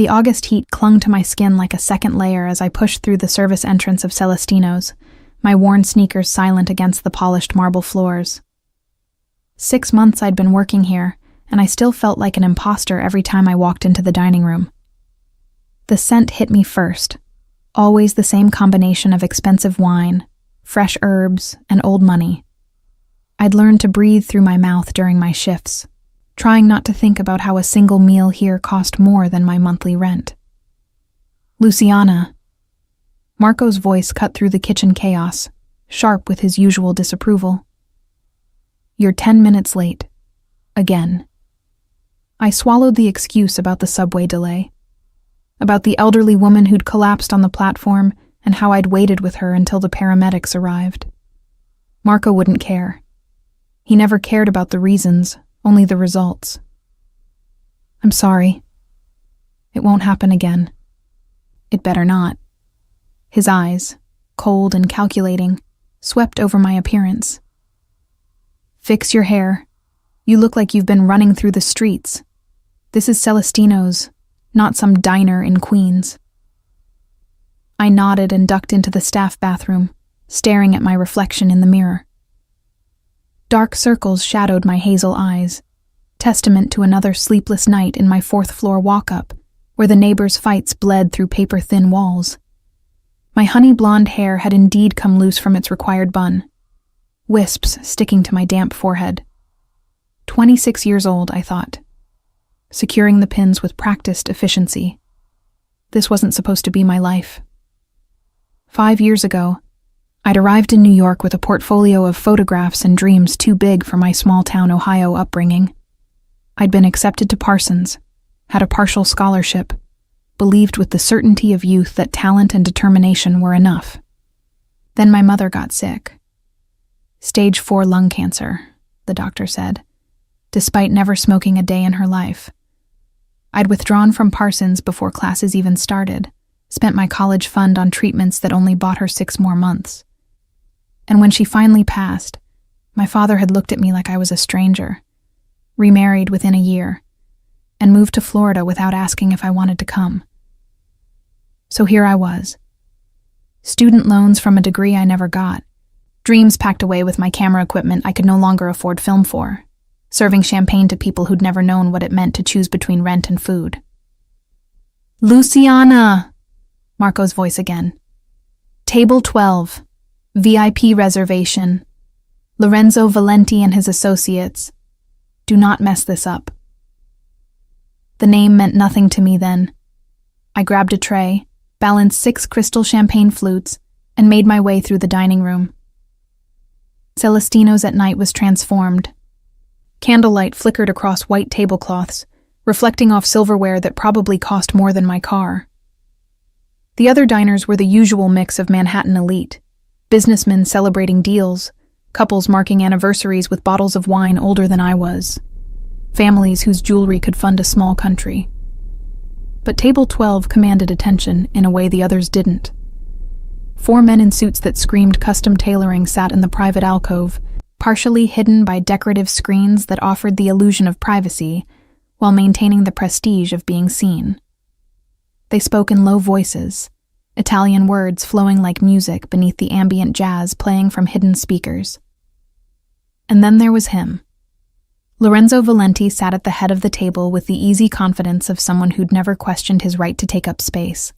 The August heat clung to my skin like a second layer as I pushed through the service entrance of Celestino's, my worn sneakers silent against the polished marble floors. 6 months I'd been working here, and I still felt like an imposter every time I walked into the dining room. The scent hit me first, always the same combination of expensive wine, fresh herbs, and old money. I'd learned to breathe through my mouth during my shifts, trying not to think about how a single meal here cost more than my monthly rent. Luciana. Marco's voice cut through the kitchen chaos, sharp with his usual disapproval. You're 10 minutes late. Again. I swallowed the excuse about the subway delay, about the elderly woman who'd collapsed on the platform and how I'd waited with her until the paramedics arrived. Marco wouldn't care. He never cared about the reasons, only the results. I'm sorry. It won't happen again. It better not. His eyes, cold and calculating, swept over my appearance. Fix your hair. You look like you've been running through the streets. This is Celestino's, not some diner in Queens. I nodded and ducked into the staff bathroom, staring at my reflection in the mirror. Dark circles shadowed my hazel eyes, testament to another sleepless night in my 4th-floor walk-up, where the neighbors' fights bled through paper-thin walls. My honey-blonde hair had indeed come loose from its required bun, wisps sticking to my damp forehead. 26 years old, I thought, securing the pins with practiced efficiency. This wasn't supposed to be my life. 5 years ago, I'd arrived in New York with a portfolio of photographs and dreams too big for my small-town Ohio upbringing. I'd been accepted to Parsons, had a partial scholarship, believed with the certainty of youth that talent and determination were enough. Then my mother got sick. Stage 4 lung cancer, the doctor said, despite never smoking a day in her life. I'd withdrawn from Parsons before classes even started, spent my college fund on treatments that only bought her 6 more months. And when she finally passed, my father had looked at me like I was a stranger, remarried within a year, and moved to Florida without asking if I wanted to come. So here I was. Student loans from a degree I never got, dreams packed away with my camera equipment I could no longer afford film for, serving champagne to people who'd never known what it meant to choose between rent and food. Luciana! Marco's voice again. Table 12. VIP reservation. Lorenzo Valenti and his associates. Do not mess this up. The name meant nothing to me then. I grabbed a tray, balanced 6 crystal champagne flutes, and made my way through the dining room. Celestino's at night was transformed. Candlelight flickered across white tablecloths, reflecting off silverware that probably cost more than my car. The other diners were the usual mix of Manhattan elite, businessmen celebrating deals, couples marking anniversaries with bottles of wine older than I was, families whose jewelry could fund a small country. But table 12 commanded attention in a way the others didn't. 4 men in suits that screamed custom tailoring sat in the private alcove, partially hidden by decorative screens that offered the illusion of privacy while maintaining the prestige of being seen. They spoke in low voices, Italian words flowing like music beneath the ambient jazz playing from hidden speakers. And then there was him. Lorenzo Valenti sat at the head of the table with the easy confidence of someone who'd never questioned his right to take up space.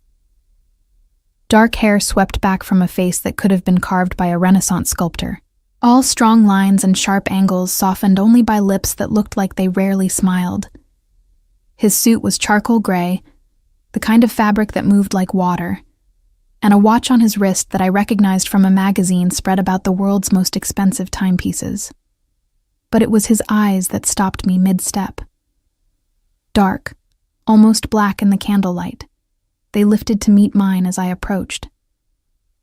Dark hair swept back from a face that could have been carved by a Renaissance sculptor. All strong lines and sharp angles softened only by lips that looked like they rarely smiled. His suit was charcoal gray, the kind of fabric that moved like water, and a watch on his wrist that I recognized from a magazine spread about the world's most expensive timepieces. But it was his eyes that stopped me mid-step. Dark, almost black in the candlelight, they lifted to meet mine as I approached,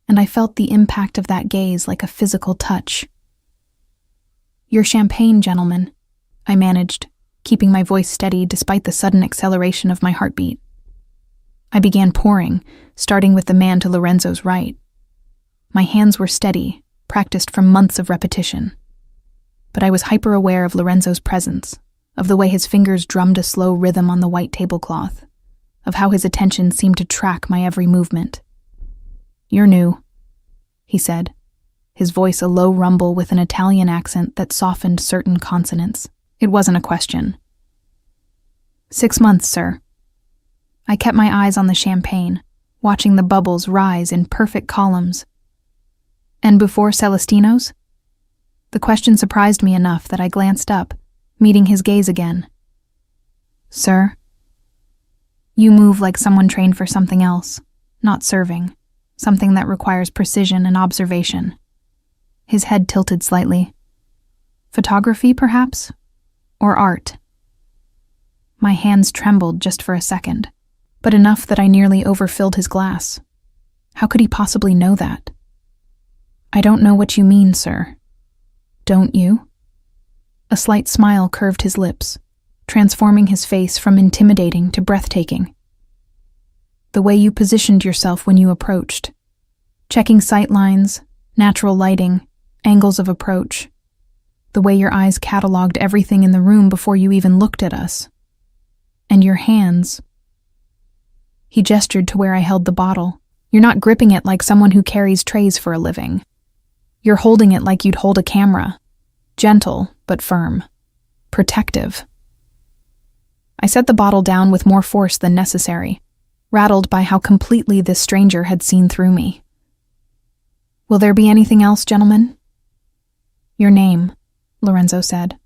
and I felt the impact of that gaze like a physical touch. "Your champagne, gentlemen," I managed, keeping my voice steady despite the sudden acceleration of my heartbeat. I began pouring, starting with the man to Lorenzo's right. My hands were steady, practiced from months of repetition. But I was hyper-aware of Lorenzo's presence, of the way his fingers drummed a slow rhythm on the white tablecloth. of how his attention seemed to track my every movement. "You're new," he said, his voice a low rumble with an Italian accent that softened certain consonants. It wasn't a question. 6 months, sir." I kept my eyes on the champagne, watching the bubbles rise in perfect columns. "And before Celestino's?" The question surprised me enough that I glanced up, meeting his gaze again. "Sir?" "You move like someone trained for something else, not serving, something that requires precision and observation." His head tilted slightly. "Photography, perhaps? Or art?" My hands trembled just for a second, but enough that I nearly overfilled his glass. How could he possibly know that? "I don't know what you mean, sir." "Don't you?" A slight smile curved his lips, transforming his face from intimidating to breathtaking. "The way you positioned yourself when you approached. Checking sight lines, natural lighting, angles of approach. The way your eyes cataloged everything in the room before you even looked at us. And your hands." He gestured to where I held the bottle. "You're not gripping it like someone who carries trays for a living. You're holding it like you'd hold a camera. Gentle, but firm. Protective." I set the bottle down with more force than necessary, rattled by how completely this stranger had seen through me. "Will there be anything else, gentlemen?" "Your name," Lorenzo said.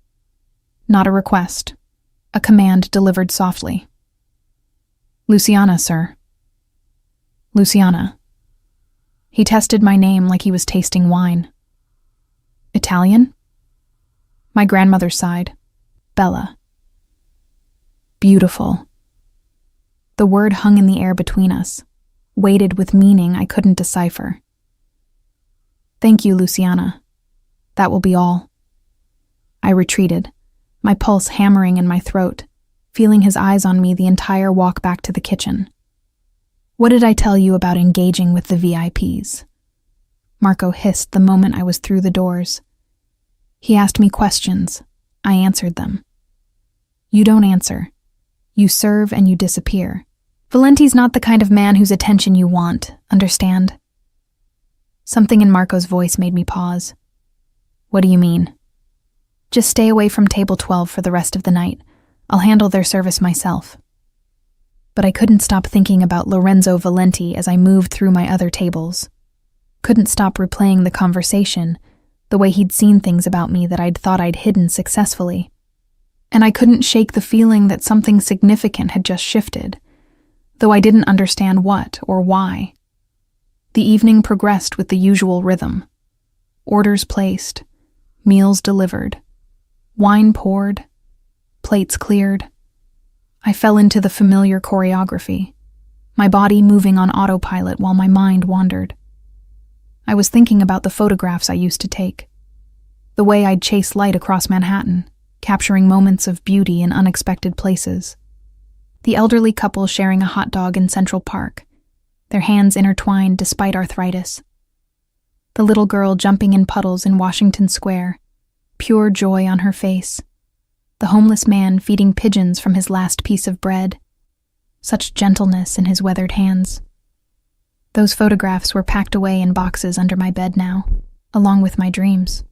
Not a request. A command delivered softly. "Luciana, sir." "Luciana." He tested my name like he was tasting wine. "Italian?" My grandmother sighed. "Bella." "Beautiful." The word hung in the air between us, weighted with meaning I couldn't decipher. "Thank you, Luciana. That will be all." I retreated, my pulse hammering in my throat, feeling his eyes on me the entire walk back to the kitchen. "What did I tell you about engaging with the VIPs?" Marco hissed the moment I was through the doors. He asked me questions. I answered them. "You don't answer. You serve and you disappear. Valenti's not the kind of man whose attention you want, understand?" Something in Marco's voice made me pause. "What do you mean?" "Just stay away from table 12 for the rest of the night. I'll handle their service myself." But I couldn't stop thinking about Lorenzo Valenti as I moved through my other tables. Couldn't stop replaying the conversation, the way he'd seen things about me that I'd thought I'd hidden successfully. And I couldn't shake the feeling that something significant had just shifted, though I didn't understand what or why. The evening progressed with the usual rhythm. Orders placed, meals delivered, wine poured, plates cleared. I fell into the familiar choreography, my body moving on autopilot while my mind wandered. I was thinking about the photographs I used to take, the way I'd chase light across Manhattan, capturing moments of beauty in unexpected places. The elderly couple sharing a hot dog in Central Park, their hands intertwined despite arthritis. The little girl jumping in puddles in Washington Square, pure joy on her face. The homeless man feeding pigeons from his last piece of bread, such gentleness in his weathered hands. Those photographs were packed away in boxes under my bed now, along with my dreams.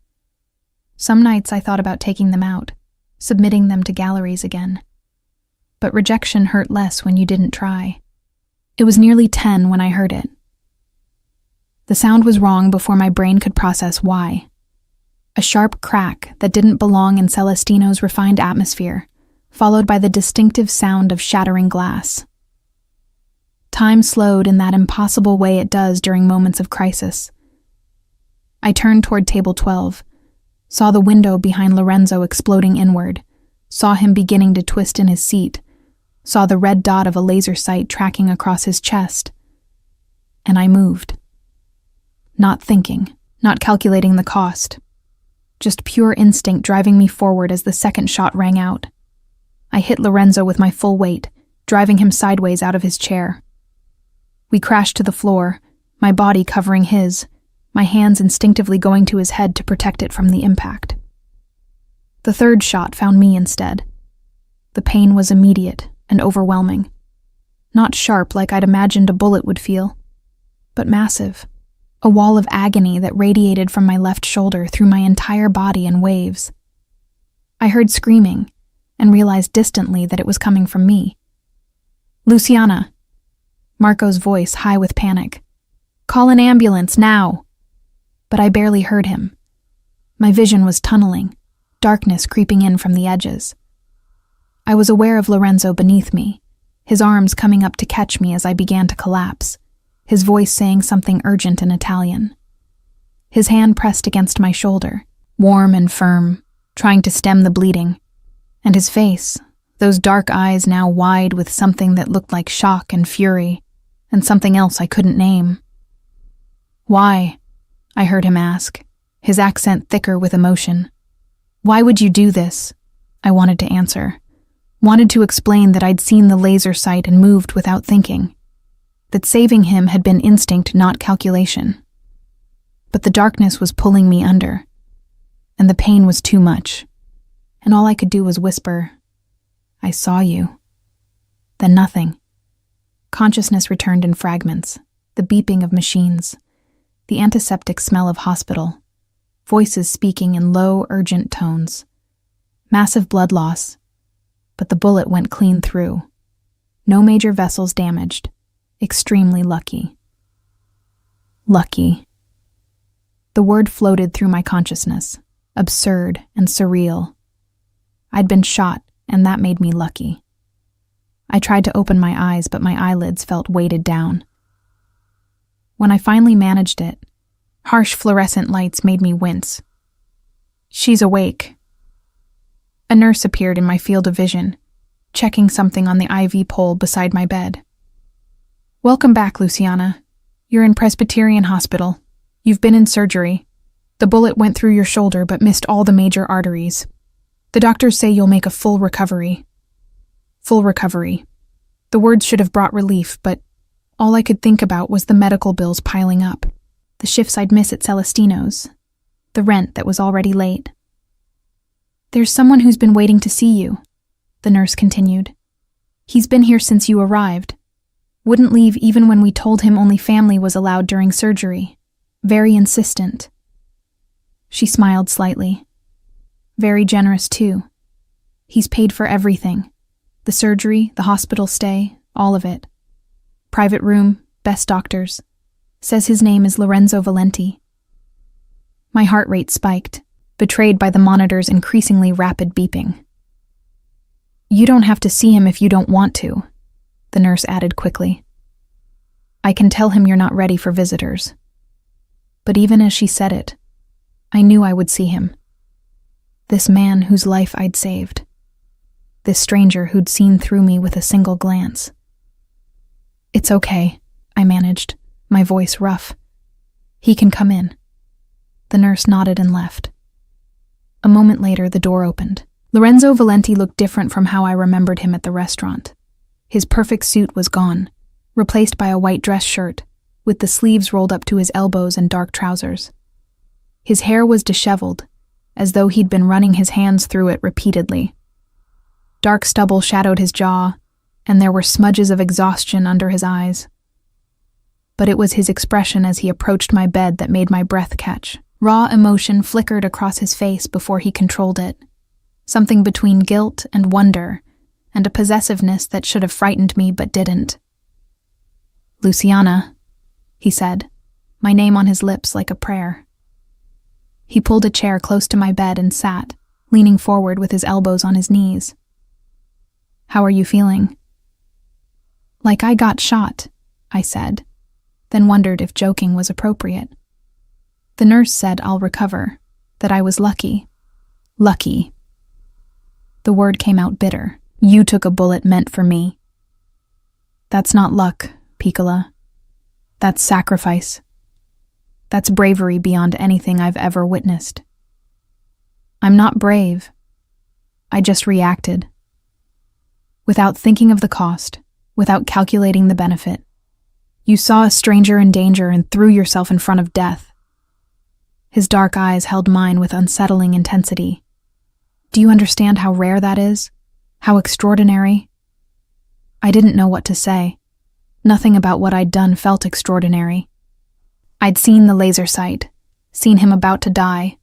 Some nights I thought about taking them out, submitting them to galleries again. But rejection hurt less when you didn't try. It was nearly 10 when I heard it. The sound was wrong before my brain could process why. A sharp crack that didn't belong in Celestino's refined atmosphere, followed by the distinctive sound of shattering glass. Time slowed in that impossible way it does during moments of crisis. I turned toward table 12, saw the window behind Lorenzo exploding inward, saw him beginning to twist in his seat, saw the red dot of a laser sight tracking across his chest, and I moved. Not thinking, not calculating the cost. Just pure instinct driving me forward as the second shot rang out. I hit Lorenzo with my full weight, driving him sideways out of his chair. We crashed to the floor, my body covering his, my hands instinctively going to his head to protect it from the impact. The third shot found me instead. The pain was immediate and overwhelming. Not sharp like I'd imagined a bullet would feel, but massive. A wall of agony that radiated from my left shoulder through my entire body in waves. I heard screaming and realized distantly that it was coming from me. "Luciana!" Marco's voice high with panic. "Call an ambulance, now!" But I barely heard him. My vision was tunneling, darkness creeping in from the edges. I was aware of Lorenzo beneath me, his arms coming up to catch me as I began to collapse, his voice saying something urgent in Italian. His hand pressed against my shoulder, warm and firm, trying to stem the bleeding, and his face, those dark eyes now wide with something that looked like shock and fury, and something else I couldn't name. "Why?" I heard him ask, his accent thicker with emotion. "Why would you do this?" I wanted to answer. Wanted to explain that I'd seen the laser sight and moved without thinking. That saving him had been instinct, not calculation. But the darkness was pulling me under, and the pain was too much, and all I could do was whisper, "I saw you." Then nothing. Consciousness returned in fragments, the beeping of machines, the antiseptic smell of hospital, voices speaking in low, urgent tones. Massive blood loss, but the bullet went clean through. No major vessels damaged. Extremely lucky. Lucky. The word floated through my consciousness, absurd and surreal. I'd been shot, and that made me lucky. I tried to open my eyes, but my eyelids felt weighted down. When I finally managed it, harsh fluorescent lights made me wince. "She's awake." A nurse appeared in my field of vision, checking something on the IV pole beside my bed. "Welcome back, Luciana. You're in Presbyterian Hospital. You've been in surgery. The bullet went through your shoulder but missed all the major arteries. The doctors say you'll make a full recovery." Full recovery. The words should have brought relief, but all I could think about was the medical bills piling up, the shifts I'd miss at Celestino's, the rent that was already late. "There's someone who's been waiting to see you," the nurse continued. "He's been here since you arrived. Wouldn't leave even when we told him only family was allowed during surgery. Very insistent." She smiled slightly. "Very generous, too. He's paid for everything. The surgery, the hospital stay, all of it. Private room, best doctors. Says his name is Lorenzo Valenti." My heart rate spiked, betrayed by the monitor's increasingly rapid beeping. "You don't have to see him if you don't want to," the nurse added quickly. "I can tell him you're not ready for visitors." But even as she said it, I knew I would see him. This man whose life I'd saved. This stranger who'd seen through me with a single glance. "It's okay," I managed, my voice rough. "He can come in." The nurse nodded and left. A moment later, the door opened. Lorenzo Valenti looked different from how I remembered him at the restaurant. His perfect suit was gone, replaced by a white dress shirt, with the sleeves rolled up to his elbows and dark trousers. His hair was disheveled, as though he'd been running his hands through it repeatedly. Dark stubble shadowed his jaw, and there were smudges of exhaustion under his eyes. But it was his expression as he approached my bed that made my breath catch. Raw emotion flickered across his face before he controlled it. Something between guilt and wonder, and a possessiveness that should have frightened me but didn't. "Luciana," he said, my name on his lips like a prayer. He pulled a chair close to my bed and sat, leaning forward with his elbows on his knees. "How are you feeling?" "Like I got shot," I said, then wondered if joking was appropriate. The nurse said I'll recover, that I was lucky. Lucky. The word came out bitter. "You took a bullet meant for me." "That's not luck, Piccola. That's sacrifice. That's bravery beyond anything I've ever witnessed." "I'm not brave. I just reacted. Without thinking of the cost, without calculating the benefit. You saw a stranger in danger and threw yourself in front of death." His dark eyes held mine with unsettling intensity. "Do you understand how rare that is? How extraordinary?" I didn't know what to say. Nothing about what I'd done felt extraordinary. I'd seen the laser sight, seen him about to die,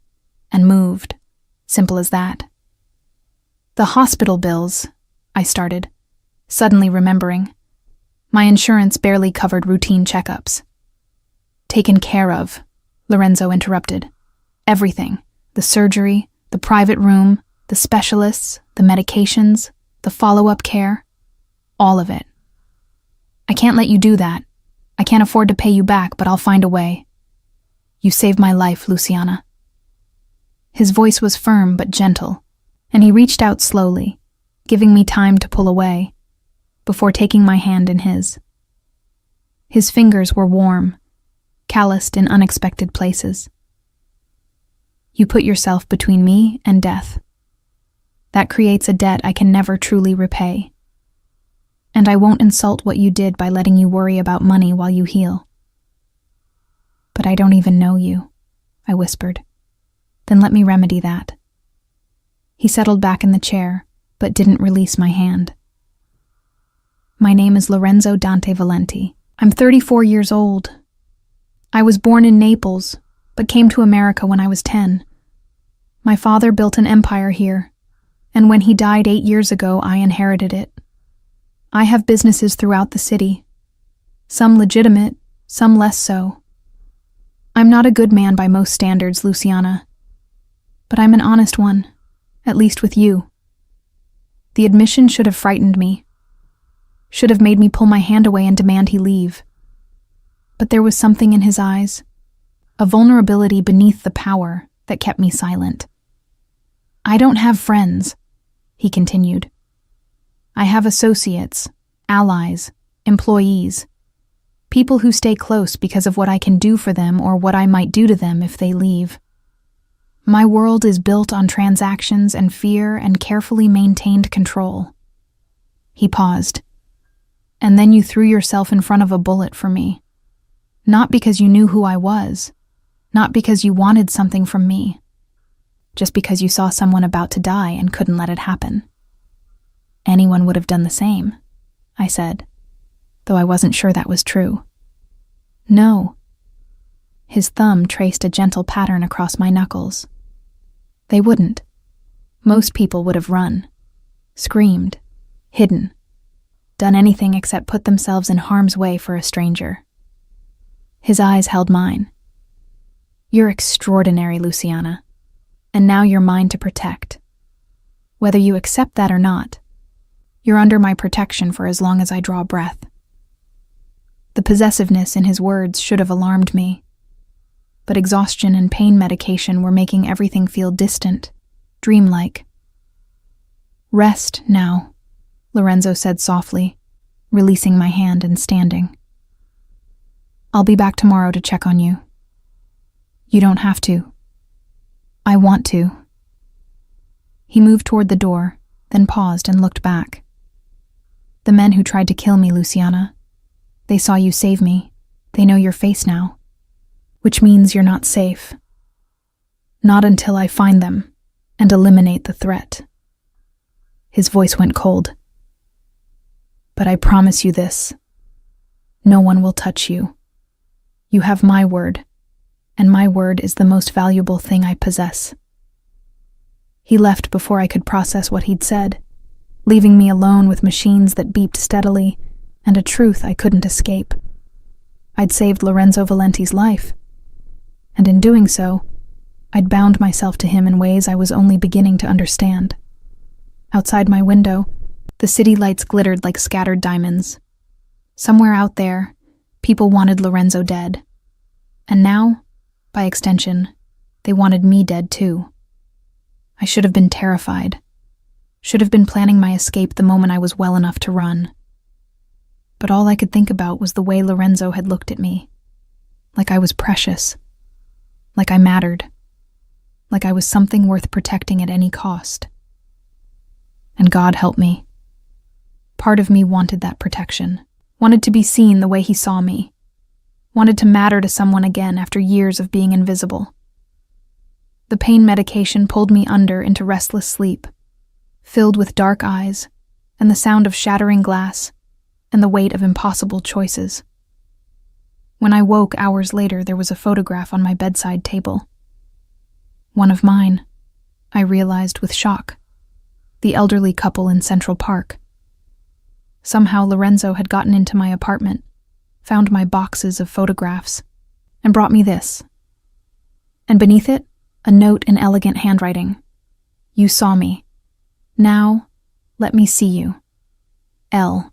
and moved. Simple as that. The hospital bills, I started, suddenly remembering. My insurance barely covered routine checkups. Taken care of, Lorenzo interrupted. Everything. The surgery, the private room, the specialists, the medications, the follow-up care. All of it. I can't let you do that. I can't afford to pay you back, but I'll find a way. You saved my life, Luciana. His voice was firm but gentle, and he reached out slowly, giving me time to pull away, before taking my hand in his. His fingers were warm, calloused in unexpected places. You put yourself between me and death. That creates a debt I can never truly repay. And I won't insult what you did by letting you worry about money while you heal. But I don't even know you, I whispered. Then let me remedy that. He settled back in the chair, but didn't release my hand. My name is Lorenzo Dante Valenti. I'm 34 years old. I was born in Naples, but came to America when I was 10. My father built an empire here, and when he died 8 years ago, I inherited it. I have businesses throughout the city, some legitimate, some less so. I'm not a good man by most standards, Luciana, but I'm an honest one, at least with you. The admission should have frightened me, should have made me pull my hand away and demand he leave. But there was something in his eyes, a vulnerability beneath the power that kept me silent. I don't have friends, he continued. I have associates, allies, employees, people who stay close because of what I can do for them or what I might do to them if they leave. My world is built on transactions and fear and carefully maintained control. He paused. And then you threw yourself in front of a bullet for me. Not because you knew who I was, not because you wanted something from me, just because you saw someone about to die and couldn't let it happen. Anyone would have done the same, I said, though I wasn't sure that was true. No. His thumb traced a gentle pattern across my knuckles. They wouldn't. Most people would have run, screamed, hidden, done anything except put themselves in harm's way for a stranger. His eyes held mine. You're extraordinary, Luciana, and now you're mine to protect. Whether you accept that or not, you're under my protection for as long as I draw breath. The possessiveness in his words should have alarmed me, but exhaustion and pain medication were making everything feel distant, dreamlike. Rest now, Lorenzo said softly, releasing my hand and standing. I'll be back tomorrow to check on you. You don't have to. I want to. He moved toward the door, then paused and looked back. The men who tried to kill me, Luciana, they saw you save me. They know your face now, which means you're not safe. Not until I find them and eliminate the threat. His voice went cold. But I promise you this. No one will touch you. You have my word, and my word is the most valuable thing I possess. He left before I could process what he'd said, leaving me alone with machines that beeped steadily and a truth I couldn't escape. I'd saved Lorenzo Valenti's life, and in doing so, I'd bound myself to him in ways I was only beginning to understand. Outside my window, the city lights glittered like scattered diamonds. Somewhere out there, people wanted Lorenzo dead. And now, by extension, they wanted me dead too. I should have been terrified. Should have been planning my escape the moment I was well enough to run. But all I could think about was the way Lorenzo had looked at me. Like I was precious. Like I mattered. Like I was something worth protecting at any cost. And God help me. Part of me wanted that protection. Wanted to be seen the way he saw me. Wanted to matter to someone again after years of being invisible. The pain medication pulled me under into restless sleep, filled with dark eyes and the sound of shattering glass, and the weight of impossible choices. When I woke hours later, there was a photograph on my bedside table. One of mine, I realized with shock. The elderly couple in Central Park. Somehow Lorenzo had gotten into my apartment, found my boxes of photographs, and brought me this. And beneath it, a note in elegant handwriting. You saw me. Now, let me see you. L.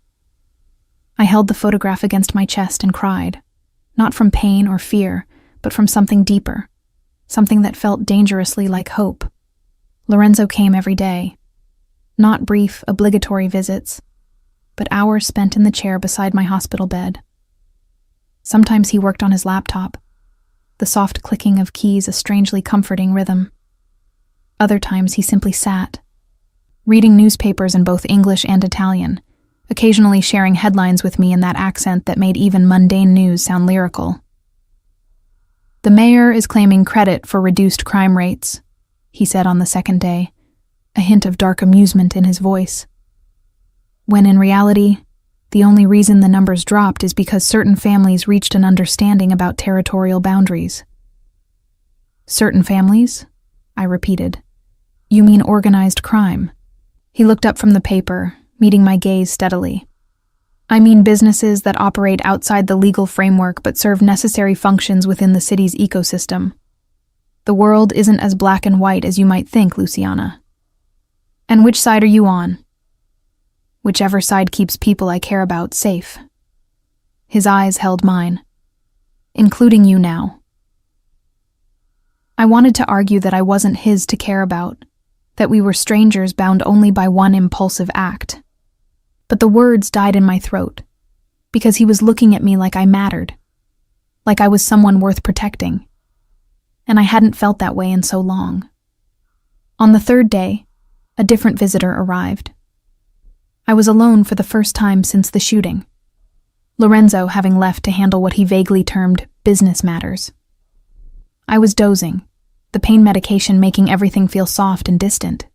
I held the photograph against my chest and cried, not from pain or fear, but from something deeper, something that felt dangerously like hope. Lorenzo came every day. Not brief, obligatory visits, but hours spent in the chair beside my hospital bed. Sometimes he worked on his laptop, the soft clicking of keys a strangely comforting rhythm. Other times he simply sat, reading newspapers in both English and Italian, occasionally sharing headlines with me in that accent that made even mundane news sound lyrical. The mayor is claiming credit for reduced crime rates, he said on the second day, a hint of dark amusement in his voice. When in reality, the only reason the numbers dropped is because certain families reached an understanding about territorial boundaries. Certain families? I repeated. You mean organized crime? He looked up from the paper, meeting my gaze steadily. I mean businesses that operate outside the legal framework but serve necessary functions within the city's ecosystem. The world isn't as black and white as you might think, Luciana. And which side are you on? Whichever side keeps people I care about safe. His eyes held mine. Including you now. I wanted to argue that I wasn't his to care about, that we were strangers bound only by one impulsive act. But the words died in my throat, because he was looking at me like I mattered, like I was someone worth protecting. And I hadn't felt that way in so long. On the third day, a different visitor arrived. I was alone for the first time since the shooting, Lorenzo having left to handle what he vaguely termed business matters. I was dozing, the pain medication making everything feel soft and distant,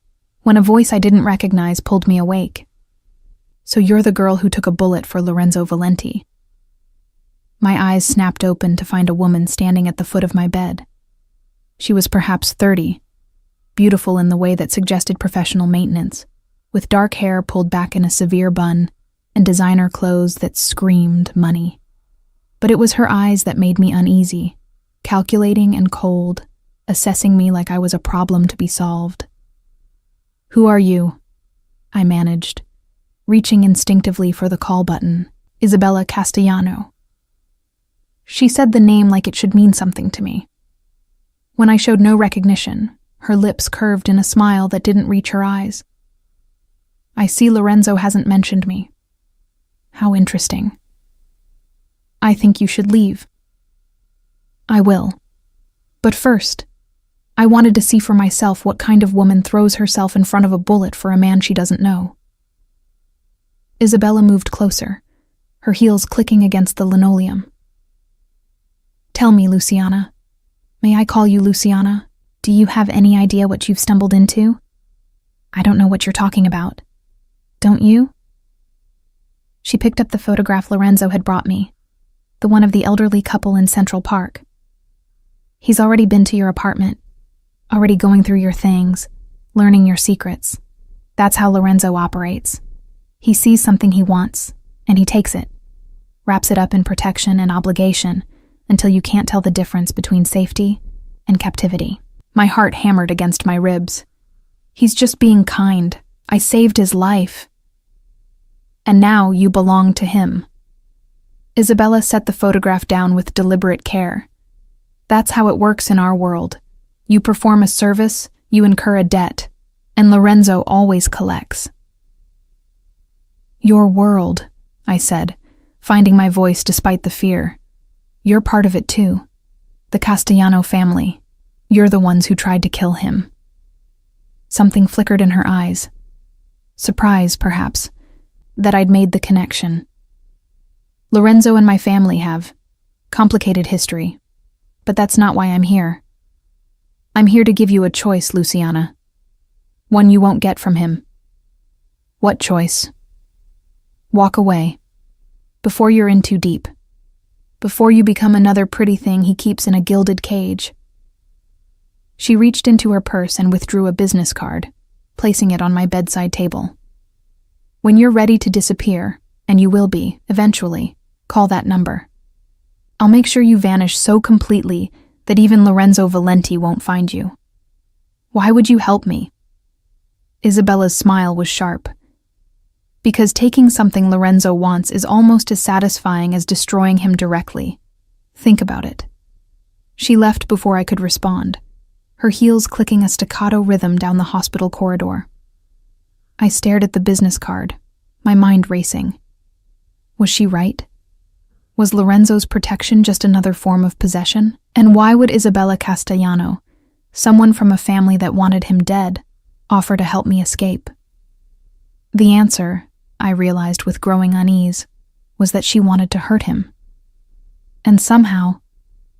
when a voice I didn't recognize pulled me awake. So you're the girl who took a bullet for Lorenzo Valenti. My eyes snapped open to find a woman standing at the foot of my bed. She was perhaps 30, beautiful in the way that suggested professional maintenance, with dark hair pulled back in a severe bun and designer clothes that screamed money. But it was her eyes that made me uneasy, calculating and cold, assessing me like I was a problem to be solved. Who are you? I managed, reaching instinctively for the call button. Isabella Castellano. She said the name like it should mean something to me. When I showed no recognition, her lips curved in a smile that didn't reach her eyes. I see Lorenzo hasn't mentioned me. How interesting. I think you should leave. I will. But first, I wanted to see for myself what kind of woman throws herself in front of a bullet for a man she doesn't know. Isabella moved closer, her heels clicking against the linoleum. Tell me, Luciana. May I call you Luciana? Do you have any idea what you've stumbled into? I don't know what you're talking about. Don't you? She picked up the photograph Lorenzo had brought me, the one of the elderly couple in Central Park. He's already been to your apartment, already going through your things, learning your secrets. That's how Lorenzo operates. He sees something he wants, and he takes it, wraps it up in protection and obligation until you can't tell the difference between safety and captivity. My heart hammered against my ribs. He's just being kind. I saved his life. And now you belong to him. Isabella set the photograph down with deliberate care. That's how it works in our world. You perform a service, you incur a debt, and Lorenzo always collects. Your world, I said, finding my voice despite the fear. You're part of it too. The Castellano family. You're the ones who tried to kill him. Something flickered in her eyes. Surprise, perhaps, that I'd made the connection. Lorenzo and my family have complicated history, but that's not why I'm here. I'm here to give you a choice, Luciana. One you won't get from him. What choice? Walk away, before you're in too deep. Before you become another pretty thing he keeps in a gilded cage. She reached into her purse and withdrew a business card, placing it on my bedside table. When you're ready to disappear, and you will be, eventually, call that number. I'll make sure you vanish so completely that even Lorenzo Valenti won't find you. Why would you help me? Isabella's smile was sharp. Because taking something Lorenzo wants is almost as satisfying as destroying him directly. Think about it. She left before I could respond, her heels clicking a staccato rhythm down the hospital corridor. I stared at the business card, my mind racing. Was she right? Was Lorenzo's protection just another form of possession? And why would Isabella Castellano, someone from a family that wanted him dead, offer to help me escape? The answer, I realized with growing unease, was that she wanted to hurt him. And somehow,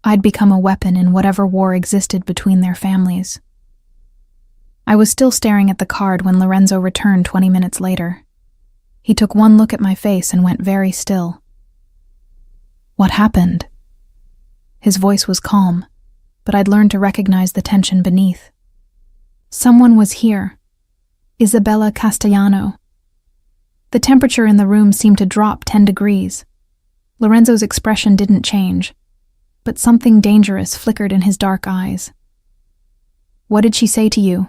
I'd become a weapon in whatever war existed between their families. I was still staring at the card when Lorenzo returned 20 minutes later. He took one look at my face and went very still. What happened? His voice was calm, but I'd learned to recognize the tension beneath. Someone was here. Isabella Castellano. The temperature in the room seemed to drop 10 degrees. Lorenzo's expression didn't change, but something dangerous flickered in his dark eyes. What did she say to you?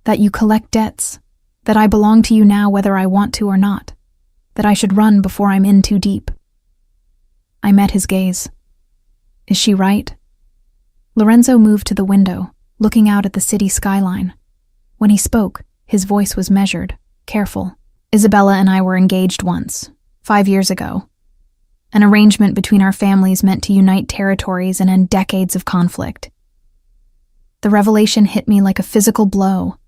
That you collect debts, that I belong to you now whether I want to or not, that I should run before I'm in too deep. I met his gaze. Is she right? Lorenzo moved to the window, looking out at the city skyline. When he spoke, his voice was measured, careful. Isabella and I were engaged once, 5 years ago. An arrangement between our families meant to unite territories and end decades of conflict. The revelation hit me like a physical blow,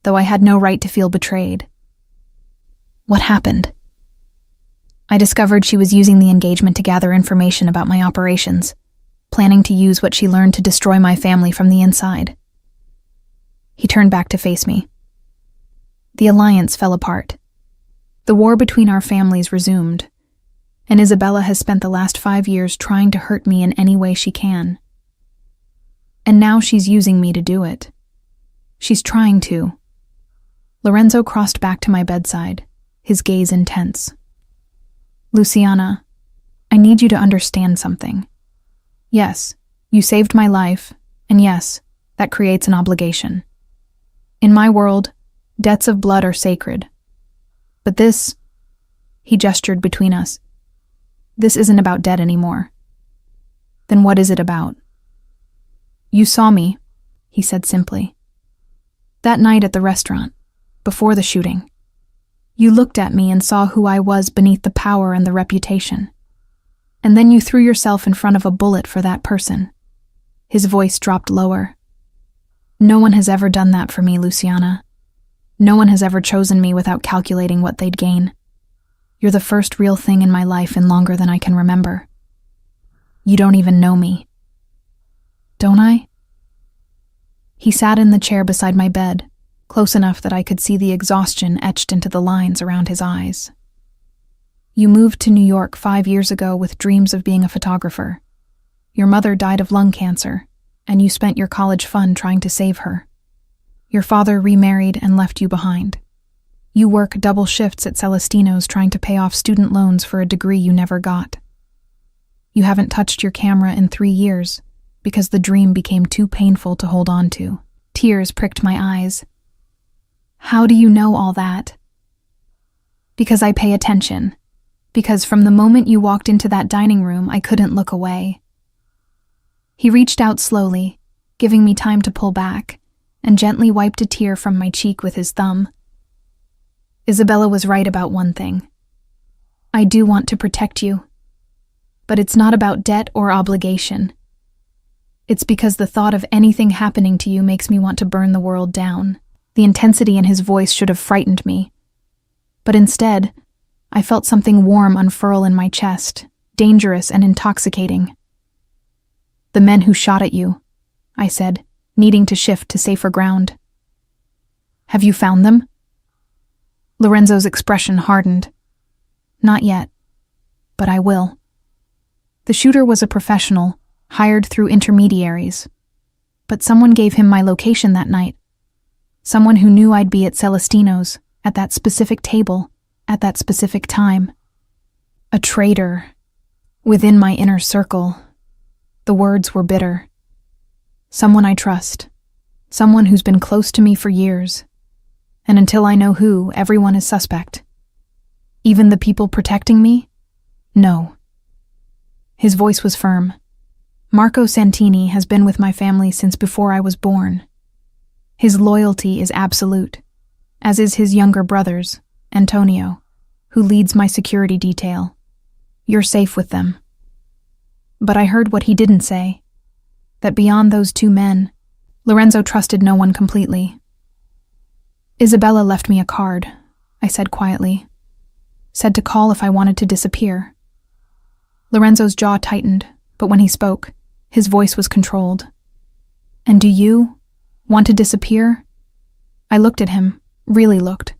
though I had no right to feel betrayed. What happened? I discovered she was using the engagement to gather information about my operations, planning to use what she learned to destroy my family from the inside. He turned back to face me. The alliance fell apart. The war between our families resumed, and Isabella has spent the last 5 years trying to hurt me in any way she can. And now she's using me to do it. She's trying to. Lorenzo crossed back to my bedside, his gaze intense. Luciana, I need you to understand something. Yes, you saved my life, and yes, that creates an obligation. In my world, debts of blood are sacred. But this, he gestured between us, this isn't about debt anymore. Then what is it about? You saw me, he said simply. That night at the restaurant, before the shooting. You looked at me and saw who I was beneath the power and the reputation. And then you threw yourself in front of a bullet for that person. His voice dropped lower. No one has ever done that for me, Luciana. No one has ever chosen me without calculating what they'd gain. You're the first real thing in my life in longer than I can remember. You don't even know me. Don't I? He sat in the chair beside my bed, close enough that I could see the exhaustion etched into the lines around his eyes. You moved to New York 5 years ago with dreams of being a photographer. Your mother died of lung cancer, and you spent your college fund trying to save her. Your father remarried and left you behind. You work double shifts at Celestino's trying to pay off student loans for a degree you never got. You haven't touched your camera in 3 years because the dream became too painful to hold on to. Tears pricked my eyes. How do you know all that? Because I pay attention. Because from the moment you walked into that dining room, I couldn't look away. He reached out slowly, giving me time to pull back, and gently wiped a tear from my cheek with his thumb. Isabella was right about one thing. I do want to protect you. But it's not about debt or obligation. It's because the thought of anything happening to you makes me want to burn the world down. The intensity in his voice should have frightened me. But instead, I felt something warm unfurl in my chest, dangerous and intoxicating. The men who shot at you, I said, needing to shift to safer ground. Have you found them? Lorenzo's expression hardened. Not yet, but I will. The shooter was a professional, hired through intermediaries. But someone gave him my location that night. Someone who knew I'd be at Celestino's, at that specific table, at that specific time. A traitor. Within my inner circle. The words were bitter. Someone I trust. Someone who's been close to me for years. And until I know who, everyone is suspect. Even the people protecting me? No. His voice was firm. Marco Santini has been with my family since before I was born. His loyalty is absolute, as is his younger brother's, Antonio, who leads my security detail. You're safe with them. But I heard what he didn't say, that beyond those two men, Lorenzo trusted no one completely. Isabella left me a card, I said quietly. Said to call if I wanted to disappear. Lorenzo's jaw tightened, but when he spoke, his voice was controlled. And do you want to disappear? I looked at him, really looked.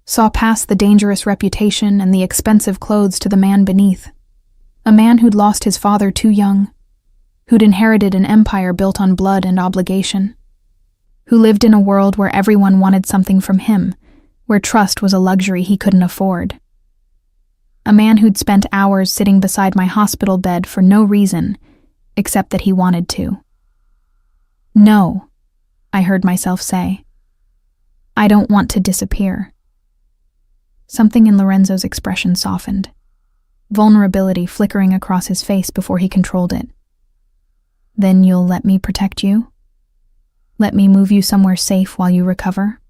Saw past the dangerous reputation and the expensive clothes to the man beneath. A man who'd lost his father too young, who'd inherited an empire built on blood and obligation, who lived in a world where everyone wanted something from him, where trust was a luxury he couldn't afford. A man who'd spent hours sitting beside my hospital bed for no reason, except that he wanted to. No, I heard myself say. I don't want to disappear. Something in Lorenzo's expression softened, vulnerability flickering across his face before he controlled it. Then you'll let me protect you? Let me move you somewhere safe while you recover?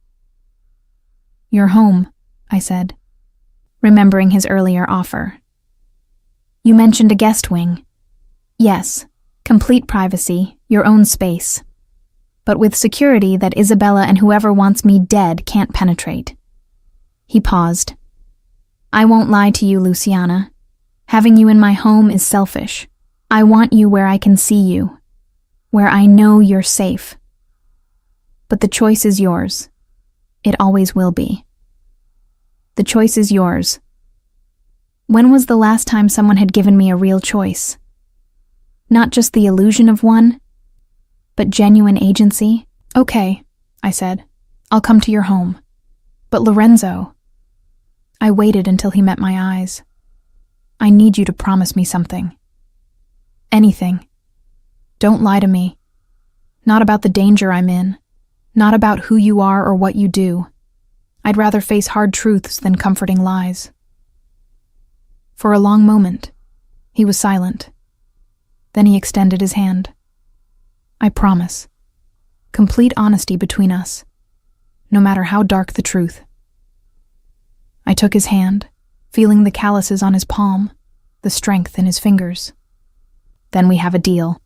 Your home, I said, remembering his earlier offer. You mentioned a guest wing. Yes, complete privacy, your own space. But with security that Isabella and whoever wants me dead can't penetrate. He paused. I won't lie to you, Luciana. Having you in my home is selfish. I want you where I can see you, where I know you're safe. But the choice is yours. It always will be. The choice is yours. When was the last time someone had given me a real choice? Not just the illusion of one, but genuine agency? Okay, I said. I'll come to your home. But Lorenzo... I waited until he met my eyes. I need you to promise me something. Anything. Don't lie to me. Not about the danger I'm in. Not about who you are or what you do. I'd rather face hard truths than comforting lies. For a long moment, he was silent. Then he extended his hand. I promise. Complete honesty between us, no matter how dark the truth. I took his hand, feeling the calluses on his palm, the strength in his fingers. Then we have a deal.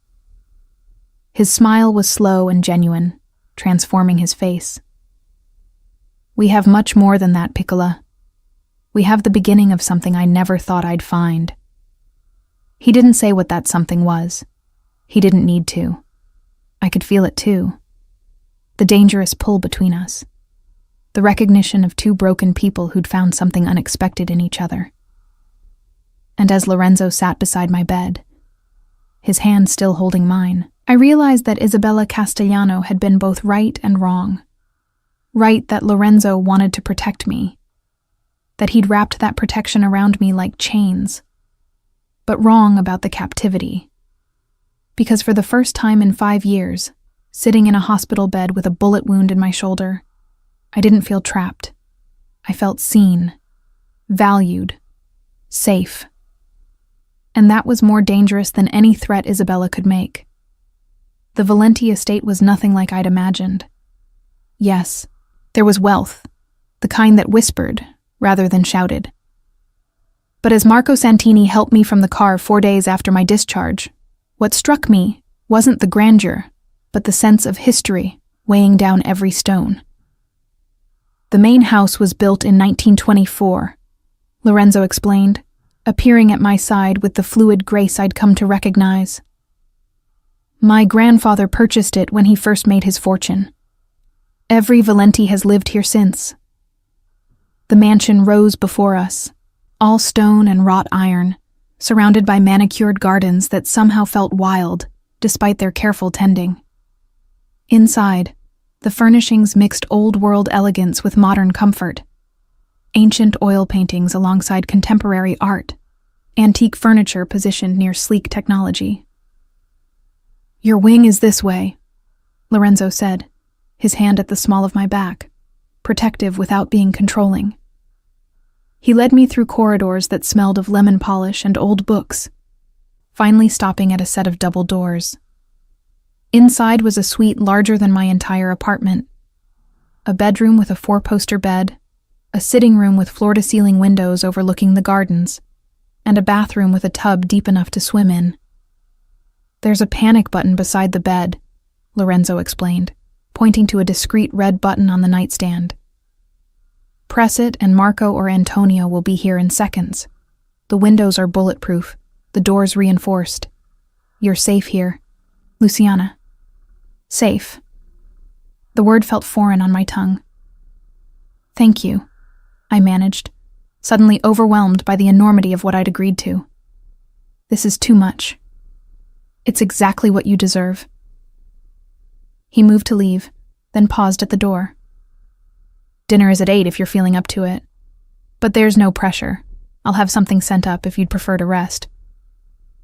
His smile was slow and genuine, transforming his face. We have much more than that, Piccola. We have the beginning of something I never thought I'd find. He didn't say what that something was. He didn't need to. I could feel it too. The dangerous pull between us. The recognition of two broken people who'd found something unexpected in each other. And as Lorenzo sat beside my bed, his hand still holding mine, I realized that Isabella Castellano had been both right and wrong. Right that Lorenzo wanted to protect me, that he'd wrapped that protection around me like chains, but wrong about the captivity. Because for the first time in 5 years, sitting in a hospital bed with a bullet wound in my shoulder, I didn't feel trapped. I felt seen, valued, safe. And that was more dangerous than any threat Isabella could make. The Valenti estate was nothing like I'd imagined. Yes, there was wealth, the kind that whispered rather than shouted. But as Marco Santini helped me from the car 4 days after my discharge, what struck me wasn't the grandeur, but the sense of history weighing down every stone. The main house was built in 1924, Lorenzo explained, appearing at my side with the fluid grace I'd come to recognize. My grandfather purchased it when he first made his fortune. Every Valenti has lived here since. The mansion rose before us, all stone and wrought iron, surrounded by manicured gardens that somehow felt wild, despite their careful tending. Inside, the furnishings mixed old-world elegance with modern comfort. Ancient oil paintings alongside contemporary art, antique furniture positioned near sleek technology. "Your wing is this way," Lorenzo said, his hand at the small of my back, protective without being controlling. He led me through corridors that smelled of lemon polish and old books, finally stopping at a set of double doors. Inside was a suite larger than my entire apartment. A bedroom with a 4-poster bed, a sitting room with floor-to-ceiling windows overlooking the gardens, and a bathroom with a tub deep enough to swim in. "There's a panic button beside the bed," Lorenzo explained, pointing to a discreet red button on the nightstand. "Press it and Marco or Antonio will be here in seconds. The windows are bulletproof, the doors reinforced. You're safe here. Luciana." Safe. The word felt foreign on my tongue. "Thank you," I managed, suddenly overwhelmed by the enormity of what I'd agreed to. "This is too much. It's exactly what you deserve." He moved to leave, then paused at the door. "Dinner is at 8 if you're feeling up to it. But there's no pressure. I'll have something sent up if you'd prefer to rest."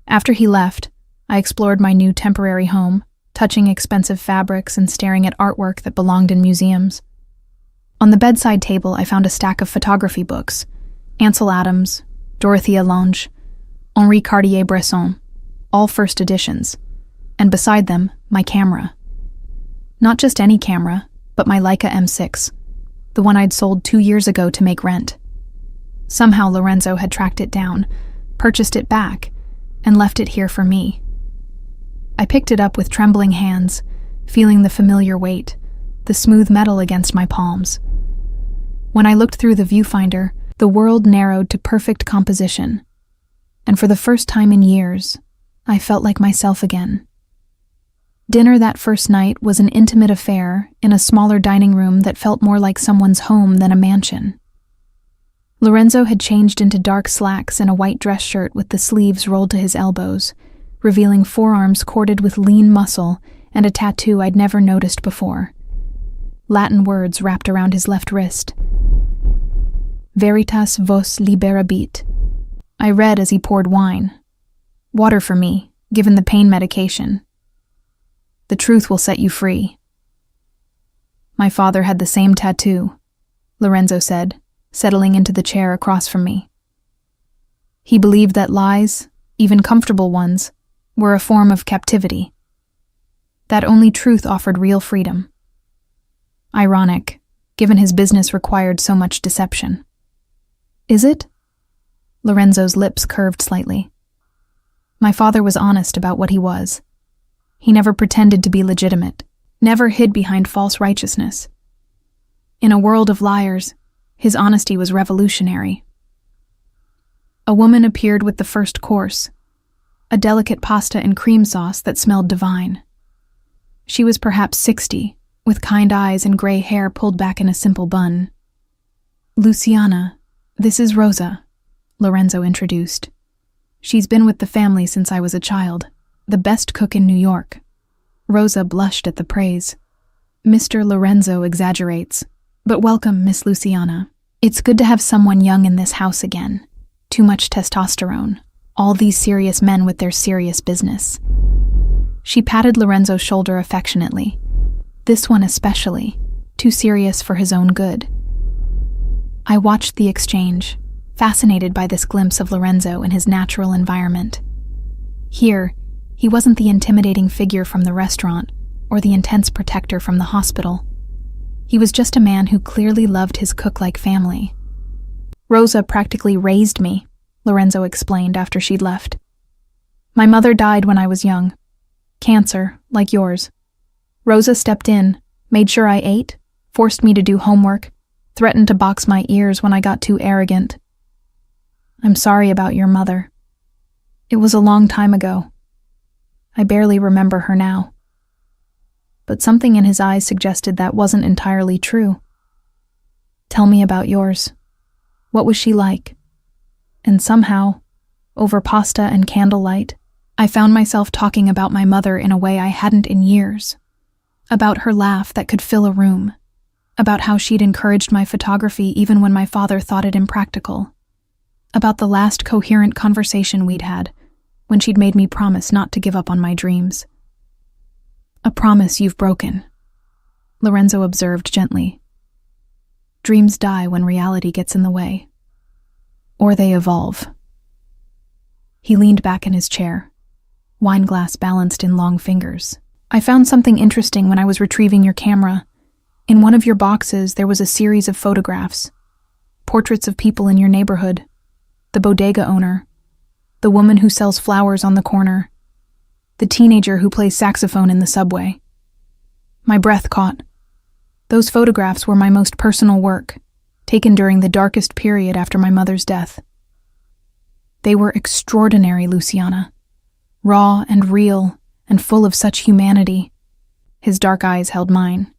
After he left, I explored my new temporary home, touching expensive fabrics and staring at artwork that belonged in museums. On the bedside table, I found a stack of photography books: Ansel Adams, Dorothea Lange, Henri Cartier-Bresson, all first editions, and beside them, my camera. Not just any camera, but my Leica M6, the one I'd sold 2 years ago to make rent. Somehow Lorenzo had tracked it down, purchased it back, and left it here for me. I picked it up with trembling hands, feeling the familiar weight, the smooth metal against my palms. When I looked through the viewfinder, the world narrowed to perfect composition, and for the first time in years, I felt like myself again. Dinner that first night was an intimate affair in a smaller dining room that felt more like someone's home than a mansion. Lorenzo had changed into dark slacks and a white dress shirt with the sleeves rolled to his elbows, revealing forearms corded with lean muscle and a tattoo I'd never noticed before. Latin words wrapped around his left wrist. "Veritas vos liberabit," I read as he poured wine. "Water for me, given the pain medication. The truth will set you free." "My father had the same tattoo," Lorenzo said, settling into the chair across from me. "He believed that lies, even comfortable ones, were a form of captivity. That only truth offered real freedom. Ironic, given his business required so much deception." "Is it?" Lorenzo's lips curved slightly. "My father was honest about what he was. He never pretended to be legitimate, never hid behind false righteousness. In a world of liars, his honesty was revolutionary." A woman appeared with the first course, a delicate pasta and cream sauce that smelled divine. She was perhaps 60, with kind eyes and gray hair pulled back in a simple bun. "Luciana, this is Rosa," Lorenzo introduced. "She's been with the family since I was a child, the best cook in New York." Rosa blushed at the praise. "Mr. Lorenzo exaggerates, but welcome, Miss Luciana. It's good to have someone young in this house again. Too much testosterone. All these serious men with their serious business." She patted Lorenzo's shoulder affectionately. This one especially, too serious for his own good. I watched the exchange, fascinated by this glimpse of Lorenzo in his natural environment. Here, he wasn't the intimidating figure from the restaurant or the intense protector from the hospital. He was just a man who clearly loved his cook-like family. "Rosa practically raised me," Lorenzo explained after she'd left. "My mother died when I was young. Cancer, like yours. Rosa stepped in, made sure I ate, forced me to do homework, threatened to box my ears when I got too arrogant. I'm sorry about your mother. It was a long time ago. I barely remember her now." But something in his eyes suggested that wasn't entirely true. "Tell me about yours. What was she like?" And somehow, over pasta and candlelight, I found myself talking about my mother in a way I hadn't in years. About her laugh that could fill a room. About how she'd encouraged my photography even when my father thought it impractical. About the last coherent conversation we'd had, when she'd made me promise not to give up on my dreams. "A promise you've broken," Lorenzo observed gently. "Dreams die when reality gets in the way. Or they evolve." He leaned back in his chair, wine glass balanced in long fingers. "I found something interesting when I was retrieving your camera. In one of your boxes, there was a series of photographs. Portraits of people in your neighborhood. The bodega owner. The woman who sells flowers on the corner. The teenager who plays saxophone in the subway." My breath caught. Those photographs were my most personal work, taken during the darkest period after my mother's death. They were extraordinary, Luciana. Raw and real, and full of such humanity. His dark eyes held mine.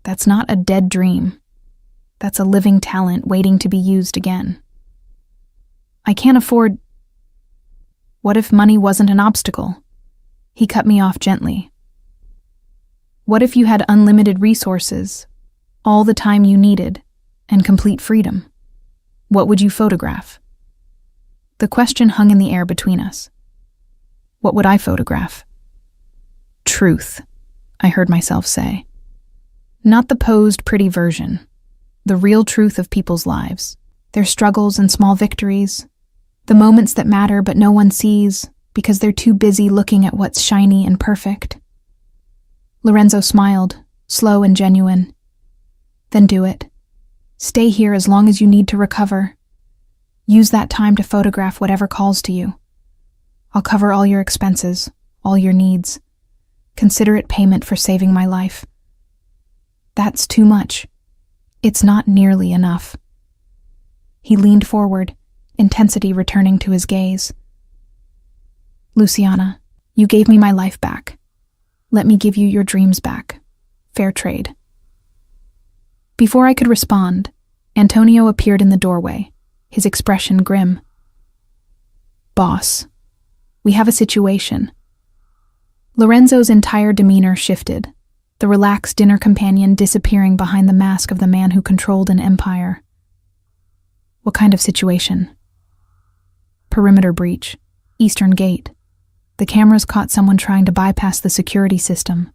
"That's not a dead dream. That's a living talent waiting to be used again. I can't afford—" "What if money wasn't an obstacle?" He cut me off gently. "What if you had unlimited resources, all the time you needed, and complete freedom? What would you photograph?" The question hung in the air between us. What would I photograph? "Truth," I heard myself say. Not the posed, pretty version. The real truth of people's lives. Their struggles and small victories. The moments that matter but no one sees because they're too busy looking at what's shiny and perfect. Lorenzo smiled, slow and genuine. "Then do it. Stay here as long as you need to recover. Use that time to photograph whatever calls to you. I'll cover all your expenses, all your needs. Consider it payment for saving my life." "That's too much. It's not nearly enough." He leaned forward, intensity returning to his gaze. "Luciana, you gave me my life back. Let me give you your dreams back. Fair trade." Before I could respond, Antonio appeared in the doorway, his expression grim. "Boss, we have a situation." Lorenzo's entire demeanor shifted, the relaxed dinner companion disappearing behind the mask of the man who controlled an empire. "What kind of situation?" "Perimeter breach. Eastern gate. The cameras caught someone trying to bypass the security system."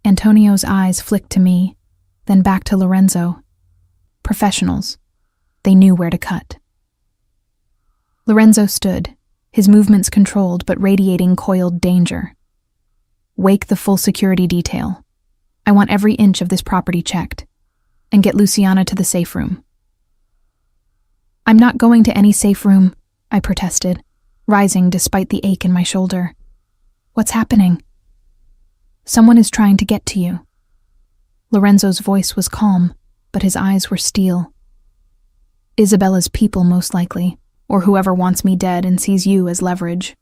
Antonio's eyes flicked to me, then back to Lorenzo. Professionals. They knew where to cut. Lorenzo stood, his movements controlled but radiating coiled danger. "Wake the full security detail. I want every inch of this property checked. And get Luciana to the safe room." "I'm not going to any safe room," I protested, rising despite the ache in my shoulder. "What's happening?" "Someone is trying to get to you." Lorenzo's voice was calm, but his eyes were steel. "Isabella's people, most likely, or whoever wants me dead and sees you as leverage."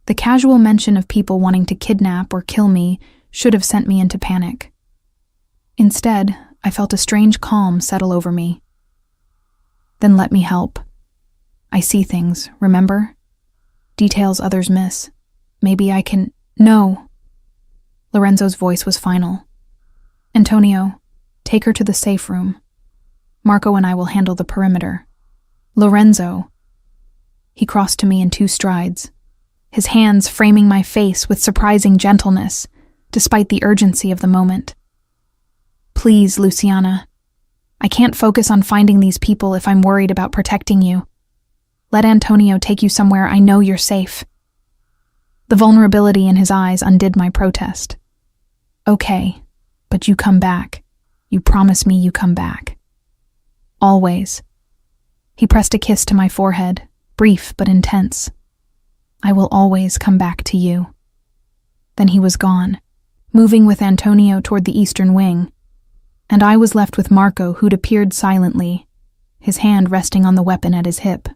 The casual mention of people wanting to kidnap or kill me should have sent me into panic. Instead, I felt a strange calm settle over me. "Then let me help. I see things, remember? Details others miss. Maybe I can—" "No." Lorenzo's voice was final. "Antonio, take her to the safe room. Marco and I will handle the perimeter." "Lorenzo." He crossed to me in 2 strides, his hands framing my face with surprising gentleness, despite the urgency of the moment. "Please, Luciana. I can't focus on finding these people if I'm worried about protecting you. Let Antonio take you somewhere I know you're safe." The vulnerability in his eyes undid my protest. "Okay, but you come back. You promise me you come back. Always." He pressed a kiss to my forehead, brief but intense. "I will always come back to you." Then he was gone, moving with Antonio toward the eastern wing, and I was left with Marco, who'd appeared silently, his hand resting on the weapon at his hip.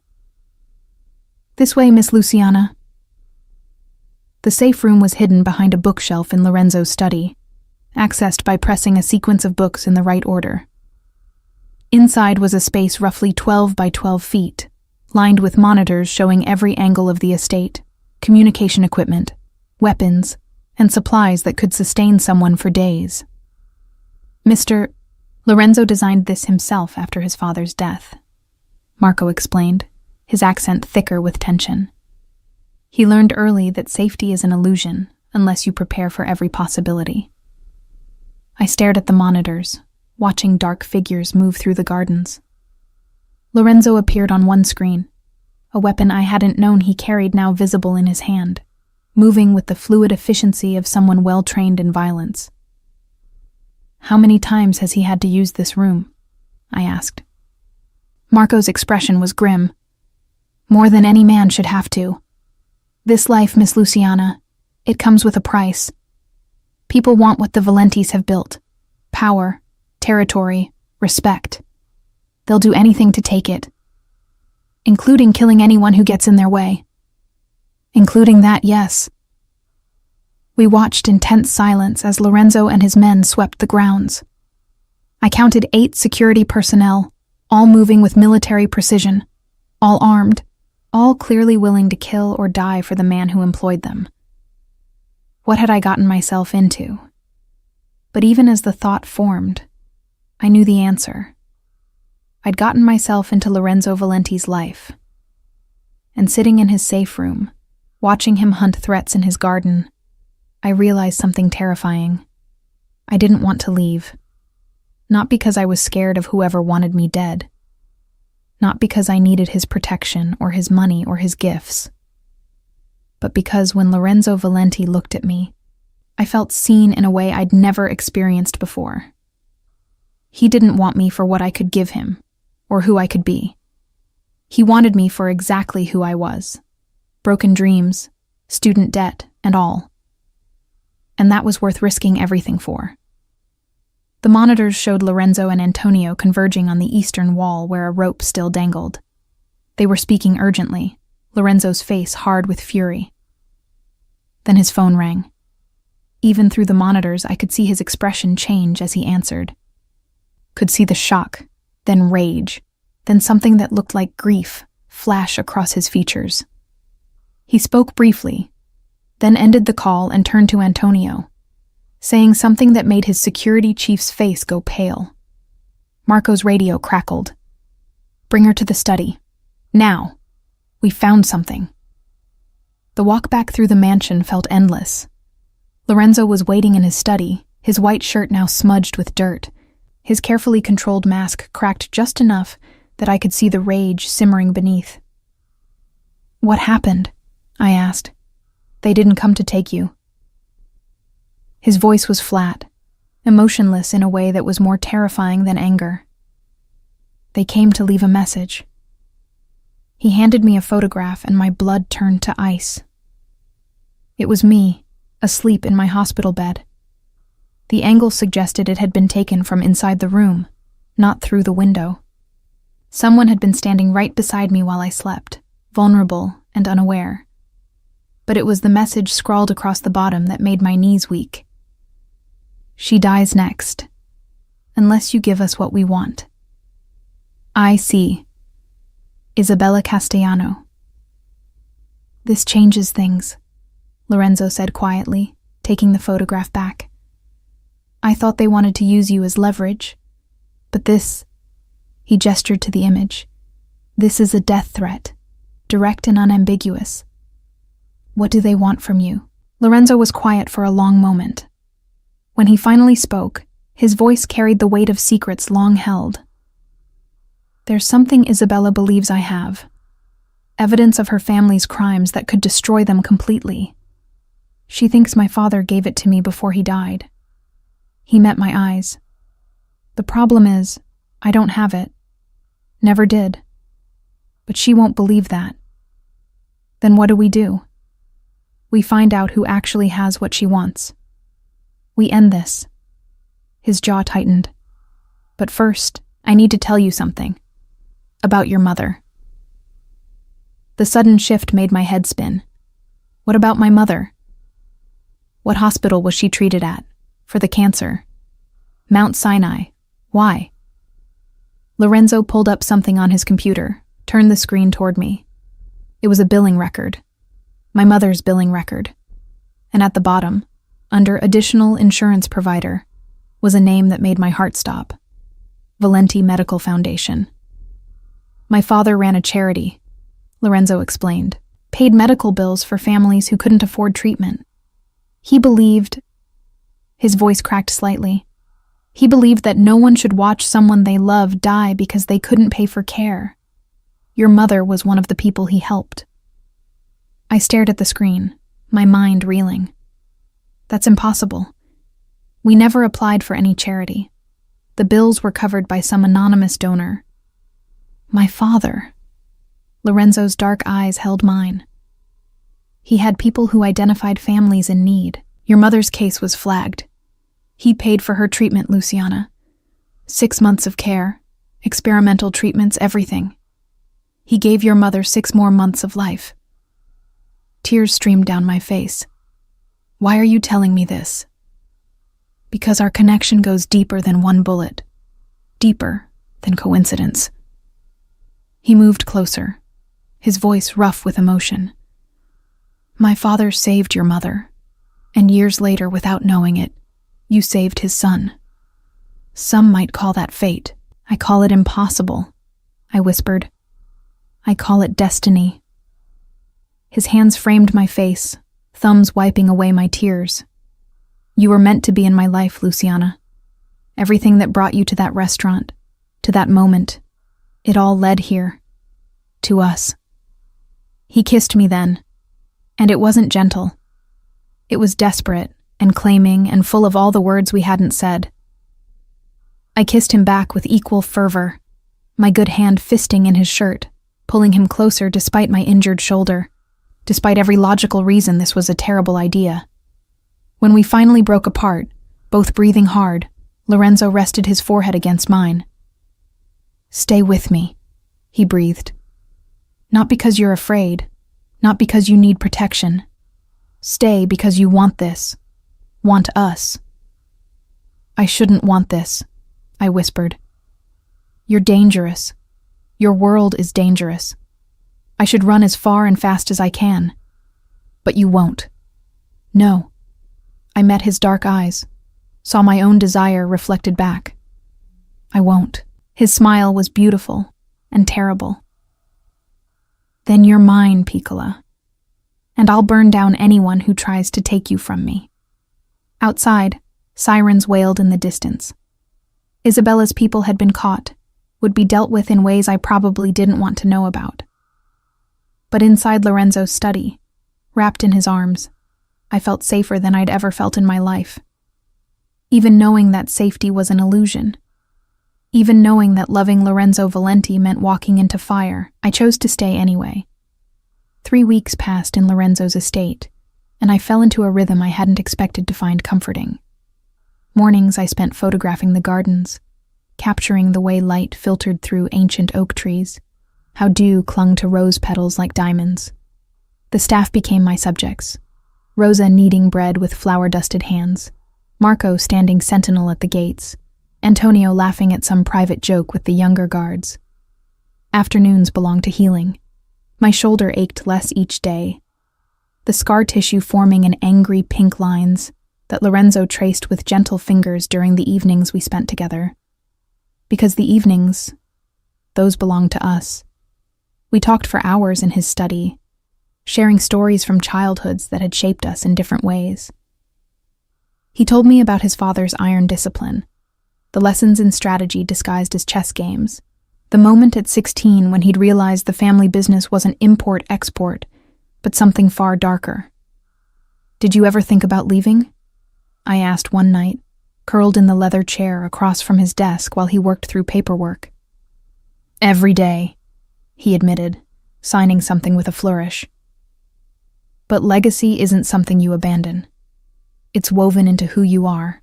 "This way, Miss Luciana." The safe room was hidden behind a bookshelf in Lorenzo's study, accessed by pressing a sequence of books in the right order. Inside was a space roughly 12 by 12 feet, lined with monitors showing every angle of the estate, communication equipment, weapons, and supplies that could sustain someone for days. Mr. Lorenzo designed this himself after his father's death, Marco explained, his accent thicker with tension. He learned early that safety is an illusion unless you prepare for every possibility. I stared at the monitors, watching dark figures move through the gardens. Lorenzo appeared on one screen, a weapon I hadn't known he carried now visible in his hand, moving with the fluid efficiency of someone well-trained in violence. How many times has he had to use this room? I asked. Marco's expression was grim. More than any man should have to. This life, Miss Luciana, it comes with a price. People want what the Valentis have built. Power, territory, respect. They'll do anything to take it, including killing anyone who gets in their way. Including that, yes. We watched in tense silence as Lorenzo and his men swept the grounds. I counted 8 security personnel, all moving with military precision, all armed, all clearly willing to kill or die for the man who employed them. What had I gotten myself into? But even as the thought formed, I knew the answer. I'd gotten myself into Lorenzo Valenti's life. And sitting in his safe room, watching him hunt threats in his garden, I realized something terrifying. I didn't want to leave. Not because I was scared of whoever wanted me dead. Not because I needed his protection or his money or his gifts. But because when Lorenzo Valenti looked at me, I felt seen in a way I'd never experienced before. He didn't want me for what I could give him, or who I could be. He wanted me for exactly who I was. Broken dreams, student debt, and all. And that was worth risking everything for. The monitors showed Lorenzo and Antonio converging on the eastern wall where a rope still dangled. They were speaking urgently, Lorenzo's face hard with fury. Then his phone rang. Even through the monitors, I could see his expression change as he answered. Could see the shock, then rage, then something that looked like grief flash across his features. He spoke briefly, then ended the call and turned to Antonio, saying something that made his security chief's face go pale. Marco's radio crackled. Bring her to the study. Now. We found something. The walk back through the mansion felt endless. Lorenzo was waiting in his study, his white shirt now smudged with dirt, his carefully controlled mask cracked just enough that I could see the rage simmering beneath. What happened? I asked. They didn't come to take you. His voice was flat, emotionless in a way that was more terrifying than anger. They came to leave a message. He handed me a photograph and my blood turned to ice. It was me, asleep in my hospital bed. The angle suggested it had been taken from inside the room, not through the window. Someone had been standing right beside me while I slept, vulnerable and unaware. But it was the message scrawled across the bottom that made my knees weak. She dies next, unless you give us what we want. I see. Isabella Castellano. This changes things, Lorenzo said quietly, taking the photograph back. I thought they wanted to use you as leverage, but this, he gestured to the image, this is a death threat, direct and unambiguous. What do they want from you? Lorenzo was quiet for a long moment. When he finally spoke, his voice carried the weight of secrets long held. There's something Isabella believes I have. Evidence of her family's crimes that could destroy them completely. She thinks my father gave it to me before he died. He met my eyes. The problem is, I don't have it. Never did. But she won't believe that. Then what do? We find out who actually has what she wants. We end this. His jaw tightened. But first, I need to tell you something. About your mother. The sudden shift made my head spin. What about my mother? What hospital was she treated at? For the cancer? Mount Sinai. Why? Lorenzo pulled up something on his computer, turned the screen toward me. It was a billing record, my mother's billing record, and at the bottom, under additional insurance provider, was a name that made my heart stop. Valenti Medical Foundation. My father ran a charity, Lorenzo explained, paid medical bills for families who couldn't afford treatment. He believed, his voice cracked slightly, he believed that no one should watch someone they love die because they couldn't pay for care. Your mother was one of the people he helped. I stared at the screen, my mind reeling. That's impossible. We never applied for any charity. The bills were covered by some anonymous donor. My father. Lorenzo's dark eyes held mine. He had people who identified families in need. Your mother's case was flagged. He paid for her treatment, Luciana. 6 months of care, experimental treatments, everything. He gave your mother 6 more months of life. Tears streamed down my face. Why are you telling me this? Because our connection goes deeper than one bullet, deeper than coincidence. He moved closer, his voice rough with emotion. My father saved your mother, and years later, without knowing it, you saved his son. Some might call that fate. I call it impossible, I whispered. I call it destiny. His hands framed my face, thumbs wiping away my tears. You were meant to be in my life, Luciana. Everything that brought you to that restaurant, to that moment, it all led here. To us. He kissed me then, and it wasn't gentle. It was desperate and claiming and full of all the words we hadn't said. I kissed him back with equal fervor, my good hand fisting in his shirt, pulling him closer despite my injured shoulder, despite every logical reason this was a terrible idea. When we finally broke apart, both breathing hard, Lorenzo rested his forehead against mine. Stay with me, he breathed. Not because you're afraid, not because you need protection. Stay because you want this, want us. I shouldn't want this, I whispered. You're dangerous. Your world is dangerous. I should run as far and fast as I can. But you won't. No. I met his dark eyes, saw my own desire reflected back. I won't. His smile was beautiful and terrible. Then you're mine, Piccola, and I'll burn down anyone who tries to take you from me. Outside, sirens wailed in the distance. Isabella's people had been caught, would be dealt with in ways I probably didn't want to know about. But inside Lorenzo's study, wrapped in his arms, I felt safer than I'd ever felt in my life. Even knowing that safety was an illusion. Even knowing that loving Lorenzo Valenti meant walking into fire, I chose to stay anyway. 3 weeks passed in Lorenzo's estate, and I fell into a rhythm I hadn't expected to find comforting. Mornings I spent photographing the gardens, capturing the way light filtered through ancient oak trees, how dew clung to rose petals like diamonds. The staff became my subjects, Rosa kneading bread with flour-dusted hands, Marco standing sentinel at the gates, Antonio laughing at some private joke with the younger guards. Afternoons belonged to healing. My shoulder ached less each day, the scar tissue forming in angry pink lines that Lorenzo traced with gentle fingers during the evenings we spent together. Because the evenings, those belonged to us. We talked for hours in his study, sharing stories from childhoods that had shaped us in different ways. He told me about his father's iron discipline, the lessons in strategy disguised as chess games, the moment at 16 when he'd realized the family business wasn't import-export, but something far darker. Did you ever think about leaving? I asked one night, curled in the leather chair across from his desk while he worked through paperwork. Every day, he admitted, signing something with a flourish. But legacy isn't something you abandon. It's woven into who you are.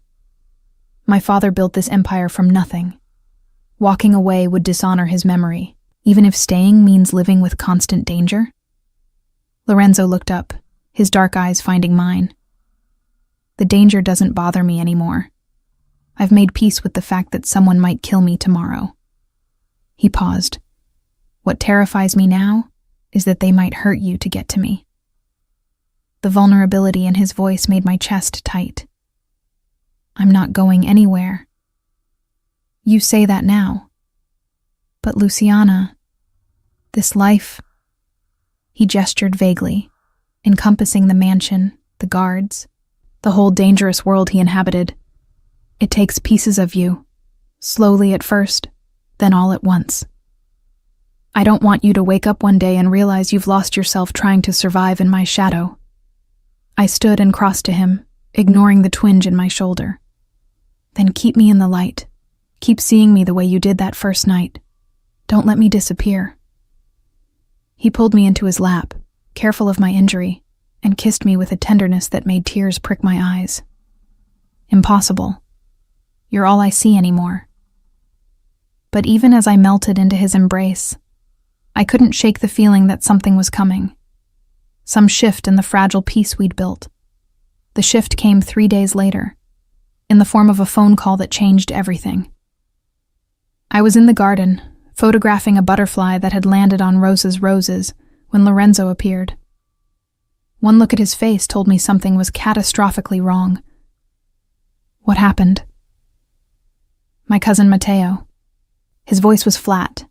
My father built this empire from nothing. Walking away would dishonor his memory, even if staying means living with constant danger. Lorenzo looked up, his dark eyes finding mine. The danger doesn't bother me anymore. I've made peace with the fact that someone might kill me tomorrow. He paused. What terrifies me now is that they might hurt you to get to me." The vulnerability in his voice made my chest tight. "I'm not going anywhere." "You say that now. But Luciana, this life—" He gestured vaguely, encompassing the mansion, the guards, the whole dangerous world he inhabited. "It takes pieces of you, slowly at first, then all at once. I don't want you to wake up one day and realize you've lost yourself trying to survive in my shadow." I stood and crossed to him, ignoring the twinge in my shoulder. "Then keep me in the light. Keep seeing me the way you did that first night. Don't let me disappear." He pulled me into his lap, careful of my injury, and kissed me with a tenderness that made tears prick my eyes. "Impossible. You're all I see anymore." But even as I melted into his embrace, I couldn't shake the feeling that something was coming. Some shift in the fragile peace we'd built. The shift came 3 days later, in the form of a phone call that changed everything. I was in the garden, photographing a butterfly that had landed on Rosa's roses when Lorenzo appeared. One look at his face told me something was catastrophically wrong. "What happened?" "My cousin Matteo." His voice was flat,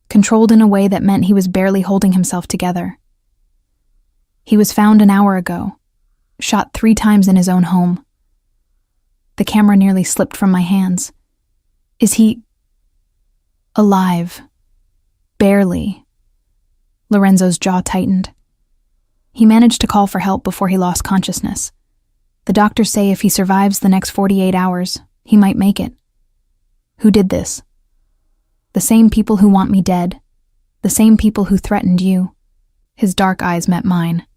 controlled in a way that meant he was barely holding himself together. "He was found an hour ago, shot 3 times in his own home." The camera nearly slipped from my hands. "Is he alive?" "Barely." Lorenzo's jaw tightened. "He managed to call for help before he lost consciousness. The doctors say if he survives the next 48 hours, he might make it." "Who did this?" "The same people who want me dead. The same people who threatened you." His dark eyes met mine.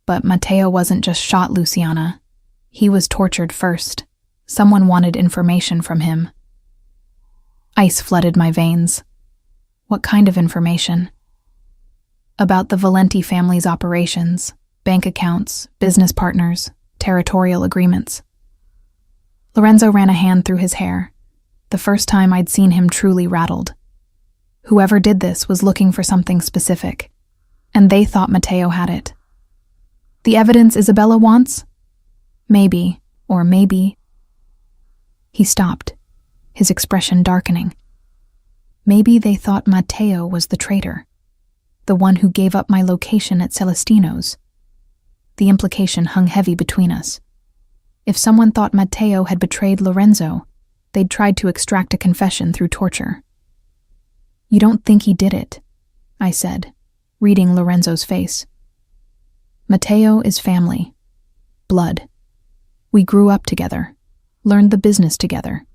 "But Matteo wasn't just shot, Luciana. He was tortured first. Someone wanted information from him." Ice flooded my veins. "What kind of information?" "About the Valenti family's operations, bank accounts, business partners, territorial agreements." Lorenzo ran a hand through his hair, the first time I'd seen him truly rattled. Whoever did this was looking for something specific, and they thought Matteo had it. "The evidence Isabella wants?" "Maybe, or maybe." He stopped, his expression darkening. "Maybe they thought Matteo was the traitor, the one who gave up my location at Celestino's." The implication hung heavy between us. If someone thought Matteo had betrayed Lorenzo, they'd tried to extract a confession through torture. "You don't think he did it?" I said, reading Lorenzo's face. "Matteo is family. Blood. We grew up together, learned the business together.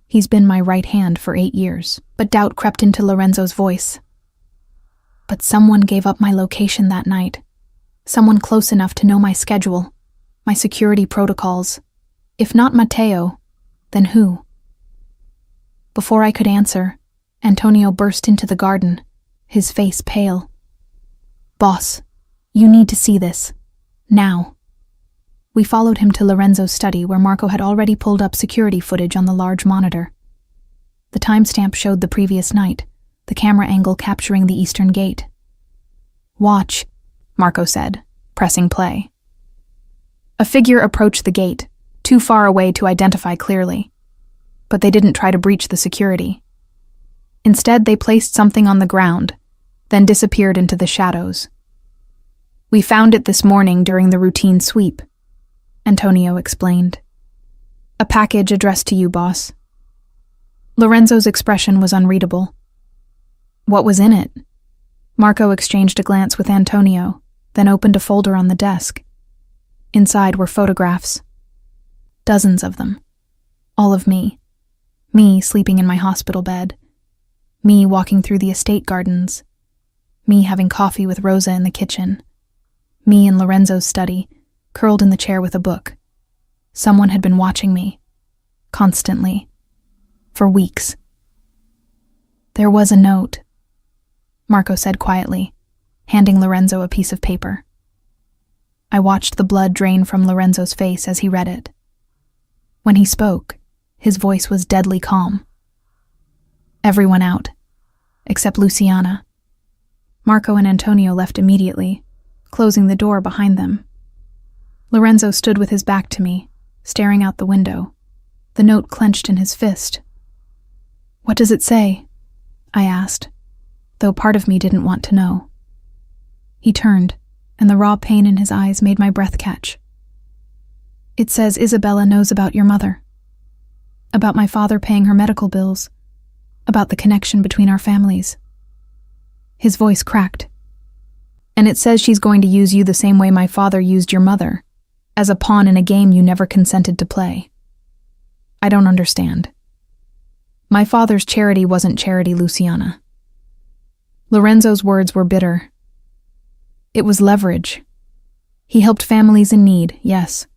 He's been my right hand for 8 years." But doubt crept into Lorenzo's voice. "But someone gave up my location that night. Someone close enough to know my schedule, my security protocols. If not Matteo, then who?" Before I could answer, Antonio burst into the garden, his face pale. "Boss, you need to see this. Now." We followed him to Lorenzo's study where Marco had already pulled up security footage on the large monitor. The timestamp showed the previous night, the camera angle capturing the eastern gate. "Watch," Marco said, pressing play. A figure approached the gate, too far away to identify clearly. But they didn't try to breach the security. Instead, they placed something on the ground, then disappeared into the shadows. "We found it this morning during the routine sweep," Antonio explained. "A package addressed to you, boss." Lorenzo's expression was unreadable. "What was in it?" Marco exchanged a glance with Antonio, then opened a folder on the desk. Inside were photographs. Dozens of them. All of me. Me sleeping in my hospital bed. Me walking through the estate gardens. Me having coffee with Rosa in the kitchen. Me in Lorenzo's study, curled in the chair with a book. Someone had been watching me. Constantly. For weeks. "There was a note," Marco said quietly, handing Lorenzo a piece of paper. I watched the blood drain from Lorenzo's face as he read it. When he spoke, his voice was deadly calm. "Everyone out. except Luciana. Marco and Antonio left immediately, closing the door behind them. Lorenzo stood with his back to me, staring out the window, the note clenched in his fist. "What does it say?" I asked, though part of me didn't want to know. He turned, and the raw pain in his eyes made my breath catch. "It says Isabella knows about your mother. About my father paying her medical bills. About the connection between our families." His voice cracked. "And it says she's going to use you the same way my father used your mother, as a pawn in a game you never consented to play. I don't understand. My father's charity wasn't charity, Luciana." Lorenzo's words were bitter. It was leverage. He helped families in need, yes.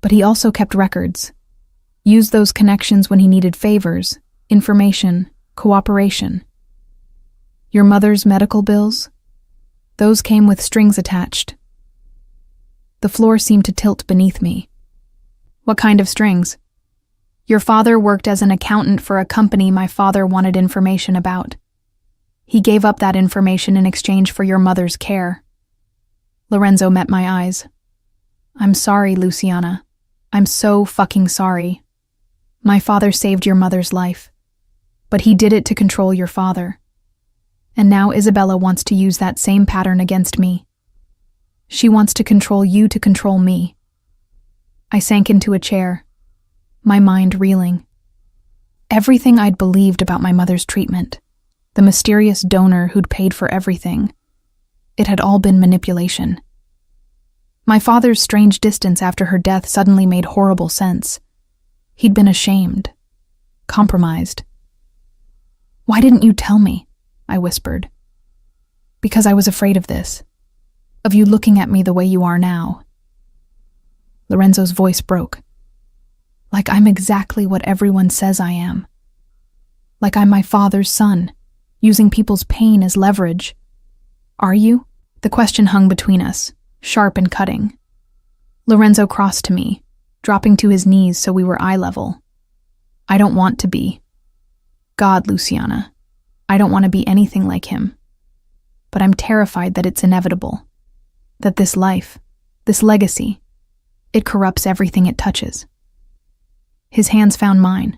But he also kept records. Used those connections when he needed favors, information, cooperation. Your mother's medical bills? Those came with strings attached. The floor seemed to tilt beneath me. "What kind of strings?" "Your father worked as an accountant for a company my father wanted information about. He gave up that information in exchange for your mother's care." Lorenzo met my eyes. "I'm sorry, Luciana. I'm so fucking sorry. My father saved your mother's life, but he did it to control your father. And now Isabella wants to use that same pattern against me. She wants to control you to control me." I sank into a chair, my mind reeling. Everything I'd believed about my mother's treatment, the mysterious donor who'd paid for everything, it had all been manipulation. My father's strange distance after her death suddenly made horrible sense. He'd been ashamed, compromised. "Why didn't you tell me?" I whispered. "Because I was afraid of this, of you looking at me the way you are now." Lorenzo's voice broke. "Like I'm exactly what everyone says I am. Like I'm my father's son, using people's pain as leverage. Are you?" The question hung between us, sharp and cutting. Lorenzo crossed to me, dropping to his knees so we were eye level. "I don't want to be. God, Luciana, I don't want to be anything like him. But I'm terrified that it's inevitable. That this life, this legacy, it corrupts everything it touches." His hands found mine,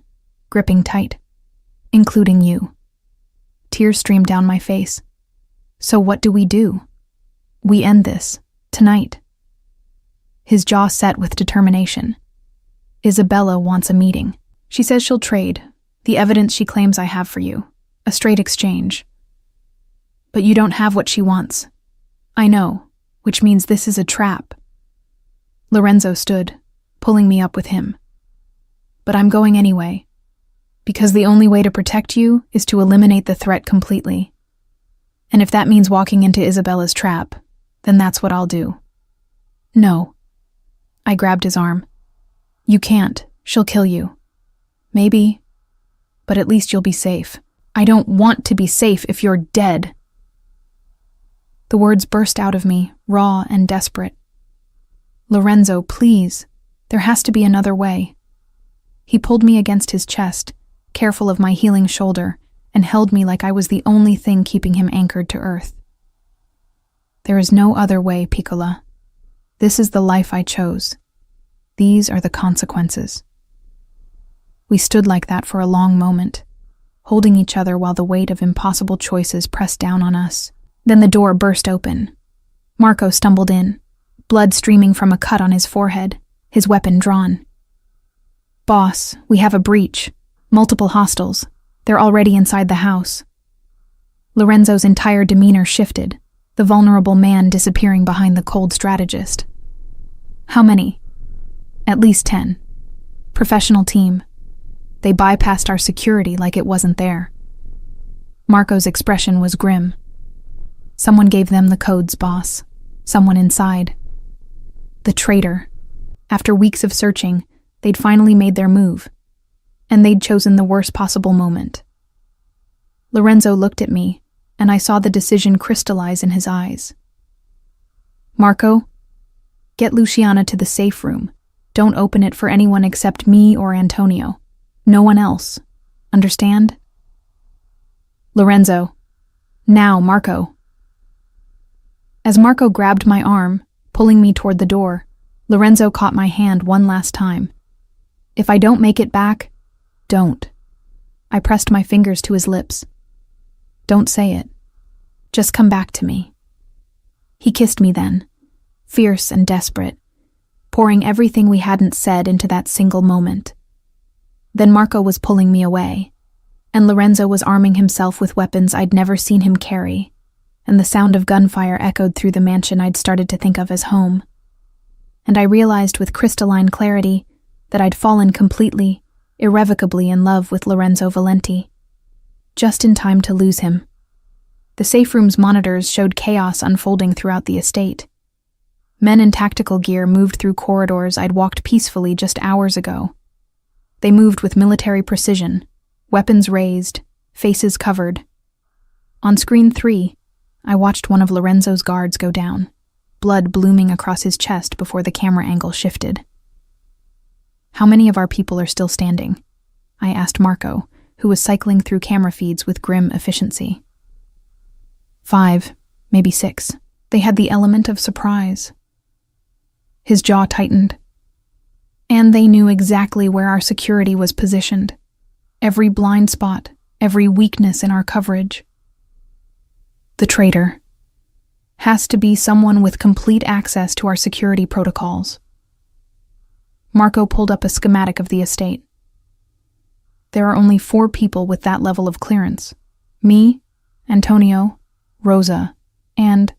gripping tight, including you. Tears streamed down my face. "So what do we do? We end this, tonight." His jaw set with determination. "Isabella wants a meeting. She says she'll trade the evidence she claims I have for you, a straight exchange. But you don't have what she wants. I know, which means this is a trap." Lorenzo stood, pulling me up with him. "But I'm going anyway, because the only way to protect you is to eliminate the threat completely. And if that means walking into Isabella's trap, then that's what I'll do." "No." I grabbed his arm. "You can't. She'll kill you. Maybe, but at least you'll be safe. I don't want to be safe if you're dead." The words burst out of me, raw and desperate. "Lorenzo, please. There has to be another way." He pulled me against his chest, careful of my healing shoulder, and held me like I was the only thing keeping him anchored to earth. "There is no other way, Piccola. This is the life I chose. These are the consequences." We stood like that for a long moment, holding each other while the weight of impossible choices pressed down on us. Then the door burst open. Marco stumbled in, blood streaming from a cut on his forehead, his weapon drawn. "Boss, we have a breach. Multiple hostiles. They're already inside the house." Lorenzo's entire demeanor shifted, the vulnerable man disappearing behind the cold strategist. "How many?" "At least 10. Professional team. They bypassed our security like it wasn't there." Marco's expression was grim. "Someone gave them the codes, boss. Someone inside." The traitor. After weeks of searching, they'd finally made their move, and they'd chosen the worst possible moment. Lorenzo looked at me, and I saw the decision crystallize in his eyes. "Marco, get Luciana to the safe room. Don't open it for anyone except me or Antonio. No one else. Understand?" Lorenzo. Now, Marco. As Marco grabbed my arm, pulling me toward the door, Lorenzo caught my hand one last time. If I don't make it back, don't. I pressed my fingers to his lips. Don't say it. Just come back to me. He kissed me then, fierce and desperate, pouring everything we hadn't said into that single moment. Then Marco was pulling me away, and Lorenzo was arming himself with weapons I'd never seen him carry, and the sound of gunfire echoed through the mansion I'd started to think of as home. And I realized with crystalline clarity that I'd fallen completely, irrevocably in love with Lorenzo Valenti, just in time to lose him. The safe room's monitors showed chaos unfolding throughout the estate. Men in tactical gear moved through corridors I'd walked peacefully just hours ago. They moved with military precision, weapons raised, faces covered. On screen 3, I watched one of Lorenzo's guards go down, blood blooming across his chest before the camera angle shifted. How many of our people are still standing? I asked Marco, who was cycling through camera feeds with grim efficiency. 5, maybe 6. They had the element of surprise. His jaw tightened. And they knew exactly where our security was positioned. Every blind spot, every weakness in our coverage. The traitor has to be someone with complete access to our security protocols. Marco pulled up a schematic of the estate. There are only 4 people with that level of clearance. Me, Antonio, Rosa, and...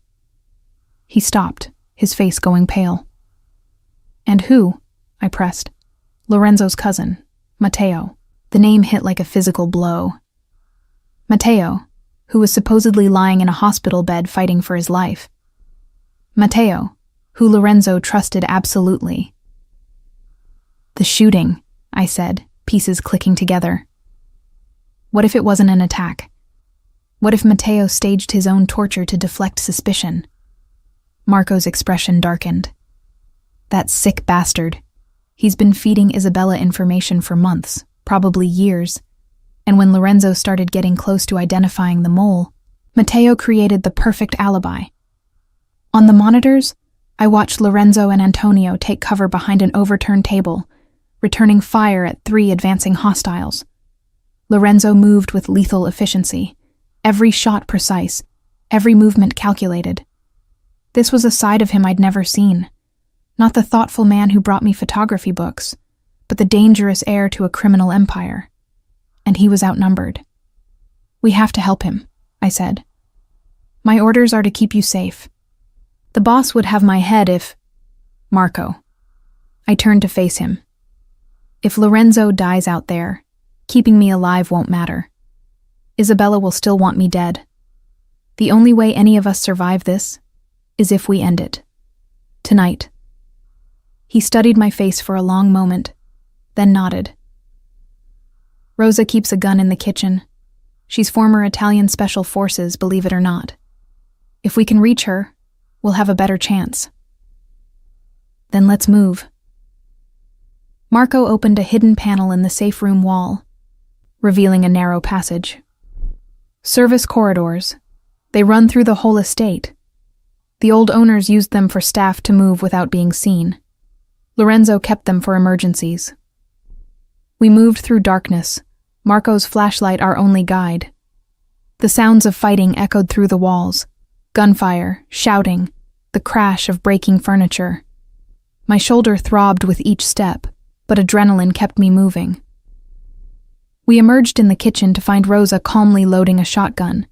He stopped, his face going pale. And who? I pressed. Lorenzo's cousin, Matteo. The name hit like a physical blow. Matteo, who was supposedly lying in a hospital bed fighting for his life. Matteo, who Lorenzo trusted absolutely. The shooting, I said, pieces clicking together. What if it wasn't an attack? What if Matteo staged his own torture to deflect suspicion? Marco's expression darkened. That sick bastard. He's been feeding Isabella information for months, probably years, and when Lorenzo started getting close to identifying the mole, Matteo created the perfect alibi. On the monitors, I watched Lorenzo and Antonio take cover behind an overturned table, returning fire at 3 advancing hostiles. Lorenzo moved with lethal efficiency, every shot precise, every movement calculated. This was a side of him I'd never seen. Not the thoughtful man who brought me photography books, but the dangerous heir to a criminal empire. And he was outnumbered. We have to help him, I said. My orders are to keep you safe. The boss would have my head if... Marco. I turned to face him. If Lorenzo dies out there, keeping me alive won't matter. Isabella will still want me dead. The only way any of us survive this is if we end it. Tonight. He studied my face for a long moment, then nodded. Rosa keeps a gun in the kitchen. She's former Italian Special Forces, believe it or not. If we can reach her, we'll have a better chance. Then let's move. Marco opened a hidden panel in the safe room wall, revealing a narrow passage. Service corridors. They run through the whole estate. The old owners used them for staff to move without being seen. Lorenzo kept them for emergencies. We moved through darkness, Marco's flashlight our only guide. The sounds of fighting echoed through the walls. Gunfire, shouting, the crash of breaking furniture. My shoulder throbbed with each step, but adrenaline kept me moving. We emerged in the kitchen to find Rosa calmly loading a shotgun,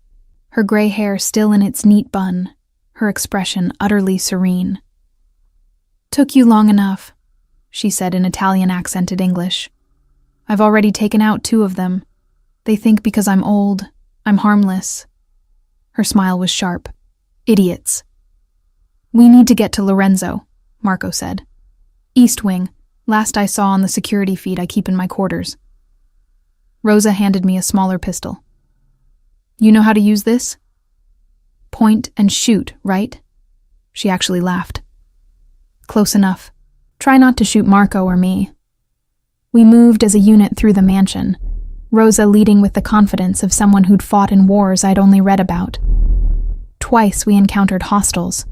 her gray hair still in its neat bun, her expression utterly serene. "Took you long enough," she said in Italian-accented English. "I've already taken out 2 of them. They think because I'm old, I'm harmless." Her smile was sharp. "Idiots." "We need to get to Lorenzo," Marco said. "East Wing, last I saw on the security feed I keep in my quarters." Rosa handed me a smaller pistol. "You know how to use this?" "Point and shoot, right?" She actually laughed. "Close enough. Try not to shoot Marco or me." We moved as a unit through the mansion, Rosa leading with the confidence of someone who'd fought in wars I'd only read about. Twice we encountered hostiles.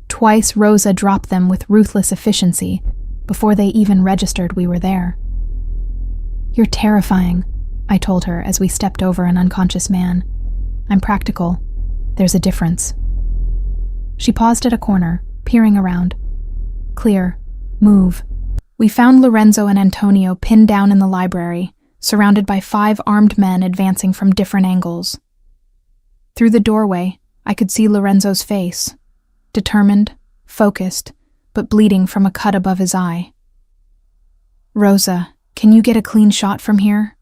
Twice Rosa dropped them with ruthless efficiency before they even registered we were there. "You're terrifying," I told her as we stepped over an unconscious man. "I'm practical. There's a difference." She paused at a corner, peering around. "Clear. Move." We found Lorenzo and Antonio pinned down in the library, surrounded by 5 armed men advancing from different angles. Through the doorway, I could see Lorenzo's face, determined, focused, but bleeding from a cut above his eye. "Rosa, can you get a clean shot from here?"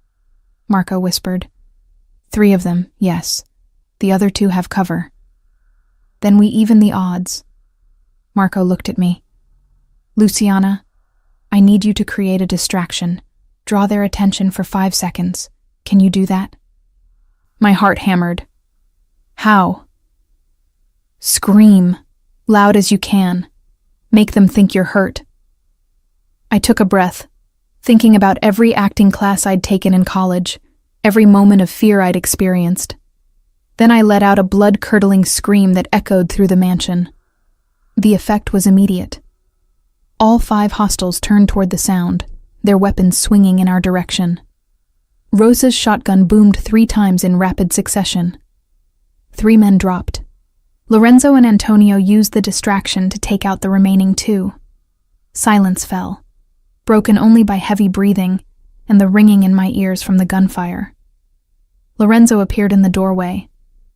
Marco whispered. 3 of them, yes. The other 2 have cover. Then we even the odds. Marco looked at me. "Luciana, I need you to create a distraction. Draw their attention for 5 seconds. Can you do that?" My heart hammered. "How?" "Scream, loud as you can. Make them think you're hurt." I took a breath, thinking about every acting class I'd taken in college, every moment of fear I'd experienced. Then I let out a blood-curdling scream that echoed through the mansion. The effect was immediate. All 5 hostiles turned toward the sound, their weapons swinging in our direction. Rosa's shotgun boomed 3 times in rapid succession. 3 men dropped. Lorenzo and Antonio used the distraction to take out the remaining 2. Silence fell, broken only by heavy breathing and the ringing in my ears from the gunfire. Lorenzo appeared in the doorway,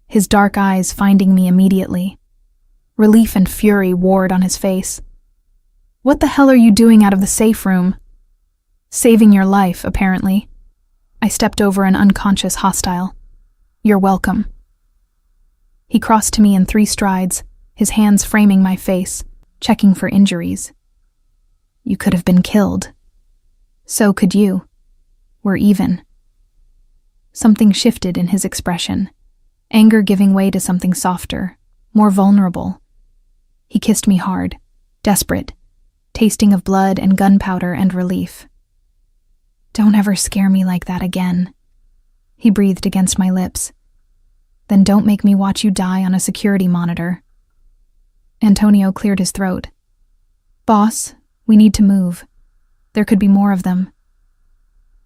his dark eyes finding me immediately. Relief and fury warred on his face. "What the hell are you doing out of the safe room?" "Saving your life, apparently." I stepped over an unconscious hostile. "You're welcome." He crossed to me in 3 strides, his hands framing my face, checking for injuries. "You could have been killed. So could you. We're even." Something shifted in his expression, anger giving way to something softer, more vulnerable. He kissed me hard, desperate, tasting of blood and gunpowder and relief. "Don't ever scare me like that again," he breathed against my lips. "Then don't make me watch you die on a security monitor." Antonio cleared his throat. "Boss, we need to move. There could be more of them."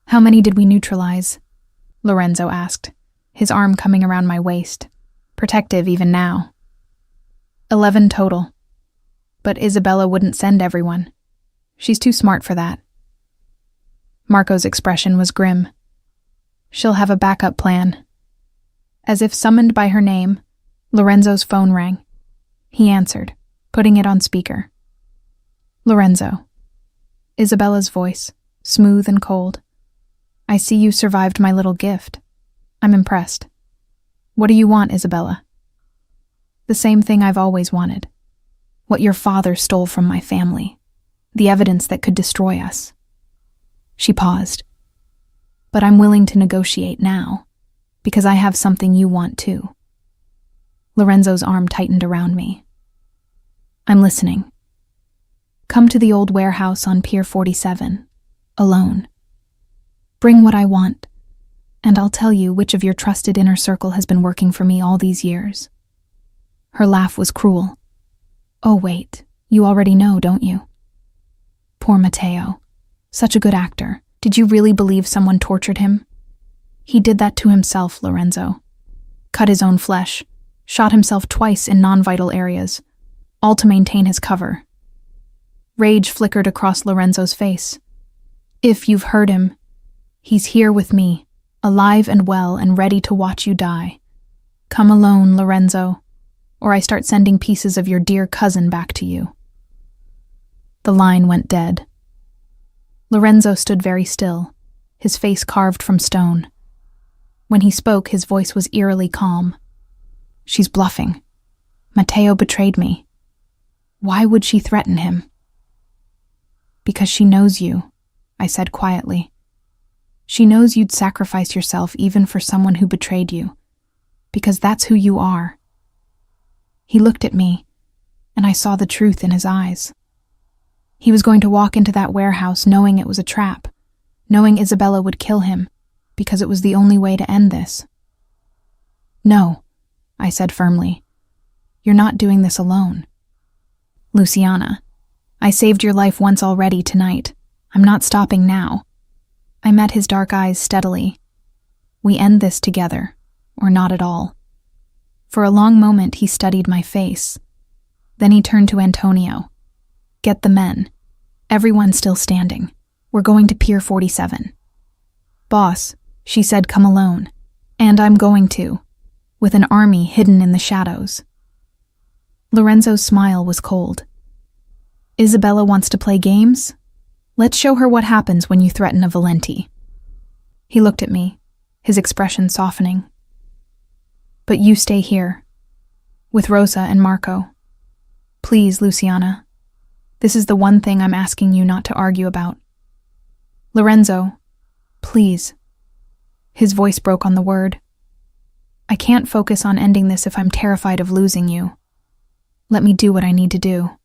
"How many did we neutralize?" Lorenzo asked, his arm coming around my waist, protective even now. 11 total. But Isabella wouldn't send everyone. She's too smart for that. Marco's expression was grim. "She'll have a backup plan." As if summoned by her name, Lorenzo's phone rang. He answered, putting it on speaker. "Lorenzo." Isabella's voice, smooth and cold. "I see you survived my little gift. I'm impressed. What do you want, Isabella?" "The same thing I've always wanted. What your father stole from my family. The evidence that could destroy us." She paused. "But I'm willing to negotiate now, because I have something you want too." Lorenzo's arm tightened around me. "I'm listening. Come to the old warehouse on Pier 47, alone. Bring what I want, and I'll tell you which of your trusted inner circle has been working for me all these years." Her laugh was cruel. "Oh wait, you already know, don't you?" Poor Matteo. Such a good actor. Did you really believe someone tortured him? He did that to himself, Lorenzo. Cut his own flesh, shot himself twice in non-vital areas, all to maintain his cover. Rage flickered across Lorenzo's face. "If you've heard him, he's here with me, alive and well and ready to watch you die. Come alone, Lorenzo, or I start sending pieces of your dear cousin back to you." The line went dead. Lorenzo stood very still, his face carved from stone. When he spoke, his voice was eerily calm. "She's bluffing. Matteo betrayed me. Why would she threaten him?" "Because she knows you," I said quietly. "She knows you'd sacrifice yourself even for someone who betrayed you, because that's who you are." He looked at me, and I saw the truth in his eyes. He was going to walk into that warehouse knowing it was a trap, knowing Isabella would kill him, because it was the only way to end this. "No," I said firmly. "You're not doing this alone." "Luciana, I saved your life once already tonight. I'm not stopping now." I met his dark eyes steadily. "We end this together, or not at all." For a long moment he studied my face. Then he turned to Antonio. "Get the men. Everyone's still standing. We're going to Pier 47. "Boss," she said, "come alone." "And I'm going to, with an army hidden in the shadows." Lorenzo's smile was cold. "Isabella wants to play games? Let's show her what happens when you threaten a Valenti." He looked at me, his expression softening. "But you stay here, with Rosa and Marco. Please, Luciana. This is the one thing I'm asking you not to argue about. Lorenzo, please." His voice broke on the word. "I can't focus on ending this if I'm terrified of losing you. Let me do what I need to do.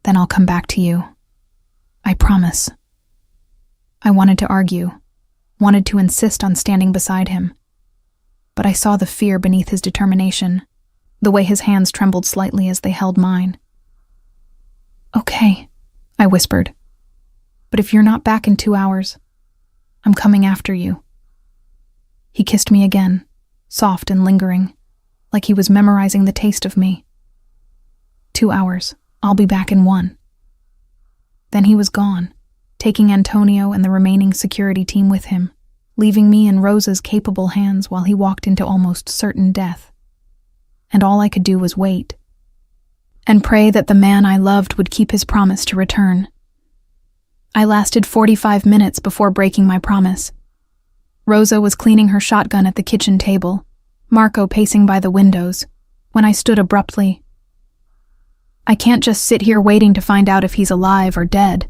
Then I'll come back to you. I promise." I wanted to argue, wanted to insist on standing beside him. But I saw the fear beneath his determination, the way his hands trembled slightly as they held mine. "Okay," I whispered. "But if you're not back in 2 hours, I'm coming after you." He kissed me again, soft and lingering, like he was memorizing the taste of me. 2 hours. I'll be back in 1. Then he was gone, taking Antonio and the remaining security team with him, leaving me in Rosa's capable hands while he walked into almost certain death. And all I could do was wait, and pray that the man I loved would keep his promise to return. I lasted 45 minutes before breaking my promise. Rosa was cleaning her shotgun at the kitchen table, Marco pacing by the windows, when I stood abruptly. I can't just sit here waiting to find out if he's alive or dead.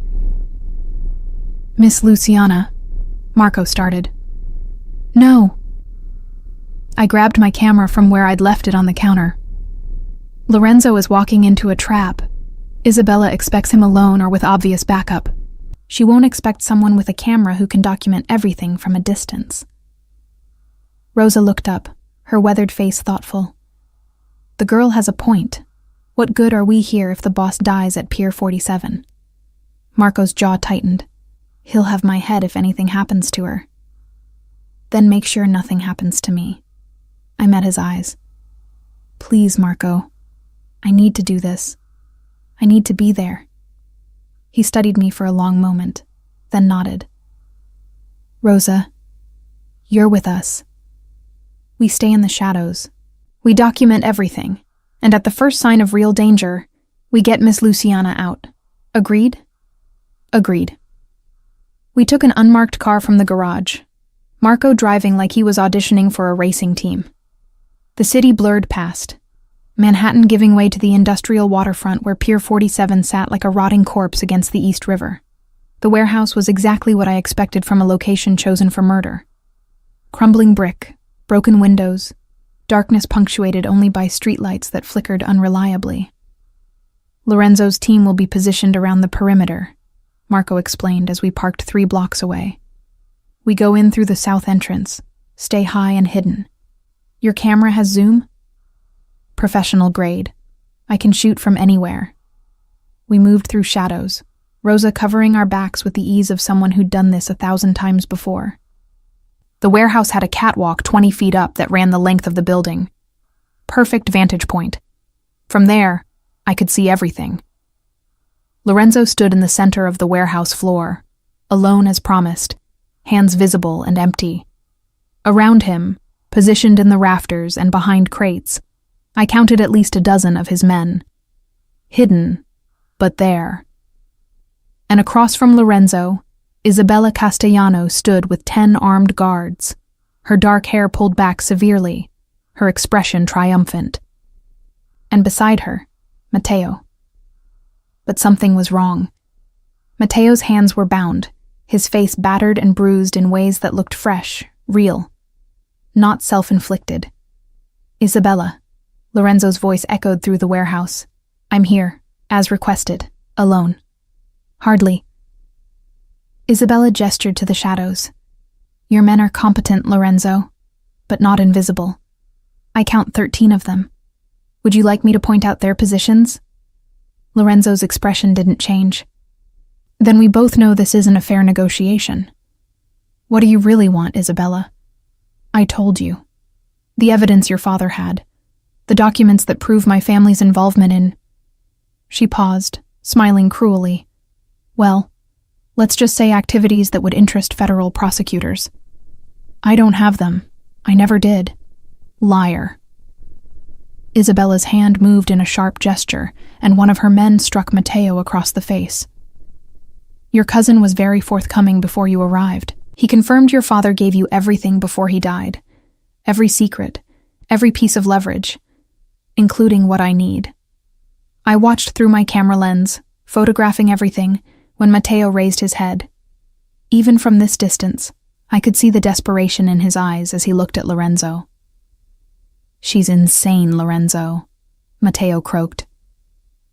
"Miss Luciana," Marco started. "No." I grabbed my camera from where I'd left it on the counter. "Lorenzo is walking into a trap. Isabella expects him alone or with obvious backup. She won't expect someone with a camera who can document everything from a distance." Rosa looked up, her weathered face thoughtful. "The girl has a point. What good are we here if the boss dies at Pier 47? Marco's jaw tightened. "He'll have my head if anything happens to her." "Then make sure nothing happens to me." I met his eyes. "Please, Marco. I need to do this. I need to be there." He studied me for a long moment, then nodded. "Rosa, you're with us. We stay in the shadows. We document everything, and at the first sign of real danger, we get Miss Luciana out. Agreed?" "Agreed." We took an unmarked car from the garage, Marco driving like he was auditioning for a racing team. The city blurred past, Manhattan giving way to the industrial waterfront where Pier 47 sat like a rotting corpse against the East River. The warehouse was exactly what I expected from a location chosen for murder. Crumbling brick, broken windows, darkness punctuated only by streetlights that flickered unreliably. "Lorenzo's team will be positioned around the perimeter," Marco explained as we parked 3 blocks away. "We go in through the south entrance, stay high and hidden. Your camera has zoom?" "Professional grade. I can shoot from anywhere." We moved through shadows, Rosa covering our backs with the ease of someone who'd done this 1,000 times before. The warehouse had a catwalk 20 feet up that ran the length of the building. Perfect vantage point. From there, I could see everything. Lorenzo stood in the center of the warehouse floor, alone as promised, hands visible and empty. Around him, positioned in the rafters and behind crates, I counted at least a dozen of his men. Hidden, but there. And across from Lorenzo, Isabella Castellano stood with 10 armed guards, her dark hair pulled back severely, her expression triumphant. And beside her, Matteo. But something was wrong. Matteo's hands were bound, his face battered and bruised in ways that looked fresh, real, not self-inflicted. "Isabella," Lorenzo's voice echoed through the warehouse. "I'm here, as requested, alone." "Hardly." Isabella gestured to the shadows. Your men are competent, Lorenzo, but not invisible. I count 13 of them. Would you like me to point out their positions? Lorenzo's expression didn't change. Then we both know this isn't a fair negotiation. What do you really want, Isabella? I told you. The evidence your father had. The documents that prove my family's involvement in... She paused, smiling cruelly. Well, let's just say activities that would interest federal prosecutors. I don't have them. I never did. Liar. Isabella's hand moved in a sharp gesture, and one of her men struck Matteo across the face. Your cousin was very forthcoming before you arrived. He confirmed your father gave you everything before he died. Every secret, every piece of leverage, including what I need. I watched through my camera lens, photographing everything, when Matteo raised his head. Even from this distance, I could see the desperation in his eyes as he looked at Lorenzo. She's insane, Lorenzo, Matteo croaked.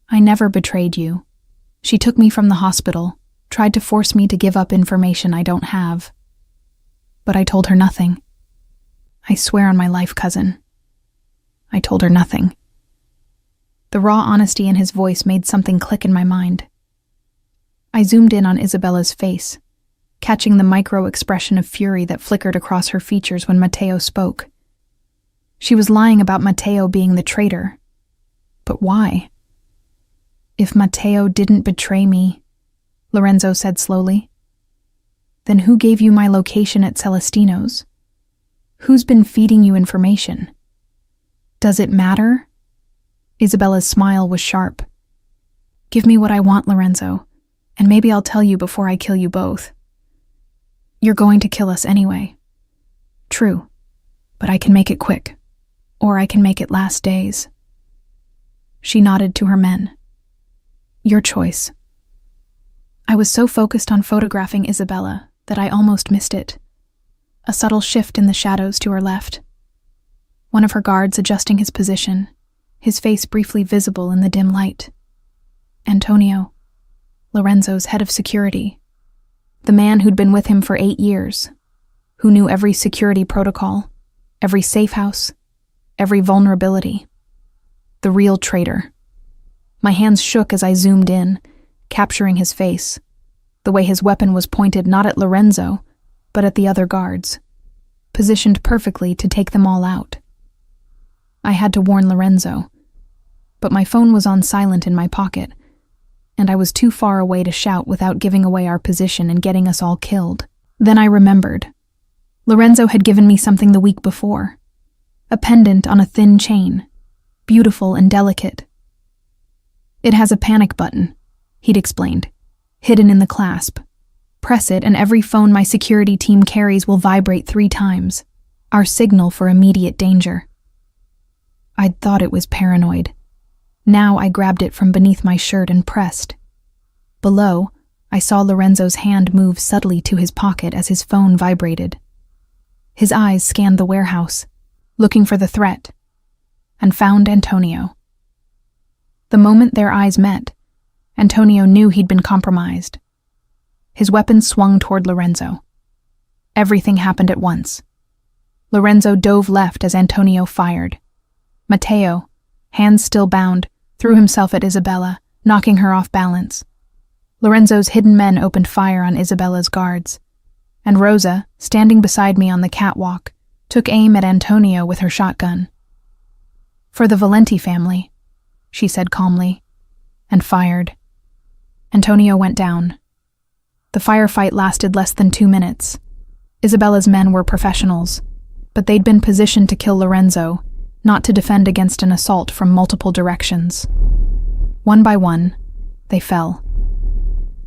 I never betrayed you. She took me from the hospital, tried to force me to give up information I don't have. But I told her nothing. I swear on my life, cousin. I told her nothing. The raw honesty in his voice made something click in my mind. I zoomed in on Isabella's face, catching the micro-expression of fury that flickered across her features when Matteo spoke. She was lying about Matteo being the traitor. But why? If Matteo didn't betray me, Lorenzo said slowly, then who gave you my location at Celestino's? Who's been feeding you information? Does it matter? Isabella's smile was sharp. Give me what I want, Lorenzo, and maybe I'll tell you before I kill you both. You're going to kill us anyway. True, but I can make it quick. Or I can make it last days. She nodded to her men. Your choice. I was so focused on photographing Isabella that I almost missed it. A subtle shift in the shadows to her left. One of her guards adjusting his position, his face briefly visible in the dim light. Antonio, Lorenzo's head of security. The man who'd been with him for 8 years, who knew every security protocol, every safe house, every vulnerability. The real traitor. My hands shook as I zoomed in, capturing his face, the way his weapon was pointed not at Lorenzo, but at the other guards, positioned perfectly to take them all out. I had to warn Lorenzo, but my phone was on silent in my pocket, and I was too far away to shout without giving away our position and getting us all killed. Then I remembered. Lorenzo had given me something the week before. A pendant on a thin chain, beautiful and delicate. It has a panic button, he'd explained, hidden in the clasp. Press it and every phone my security team carries will vibrate 3 times, our signal for immediate danger. I'd thought it was paranoid. Now I grabbed it from beneath my shirt and pressed. Below, I saw Lorenzo's hand move subtly to his pocket as his phone vibrated. His eyes scanned the warehouse, looking for the threat, and found Antonio. The moment their eyes met, Antonio knew he'd been compromised. His weapon swung toward Lorenzo. Everything happened at once. Lorenzo dove left as Antonio fired. Matteo, hands still bound, threw himself at Isabella, knocking her off balance. Lorenzo's hidden men opened fire on Isabella's guards, and Rosa, standing beside me on the catwalk, took aim at Antonio with her shotgun. For the Valenti family, she said calmly, and fired. Antonio went down. The firefight lasted less than 2 minutes. Isabella's men were professionals, but they'd been positioned to kill Lorenzo, not to defend against an assault from multiple directions. One by one, they fell.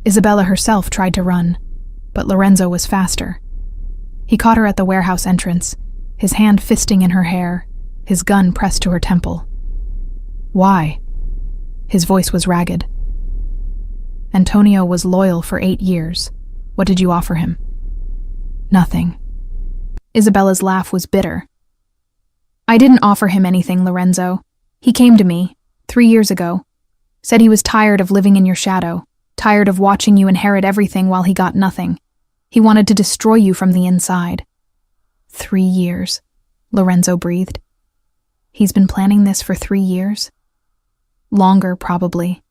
Isabella herself tried to run, but Lorenzo was faster. He caught her at the warehouse entrance, his hand fisting in her hair, his gun pressed to her temple. Why? His voice was ragged. Antonio was loyal for 8 years. What did you offer him? Nothing. Isabella's laugh was bitter. I didn't offer him anything, Lorenzo. He came to me, 3 years ago. Said he was tired of living in your shadow, tired of watching you inherit everything while he got nothing. He wanted to destroy you from the inside. 3 years, Lorenzo breathed. He's been planning this for 3 years? Longer, probably.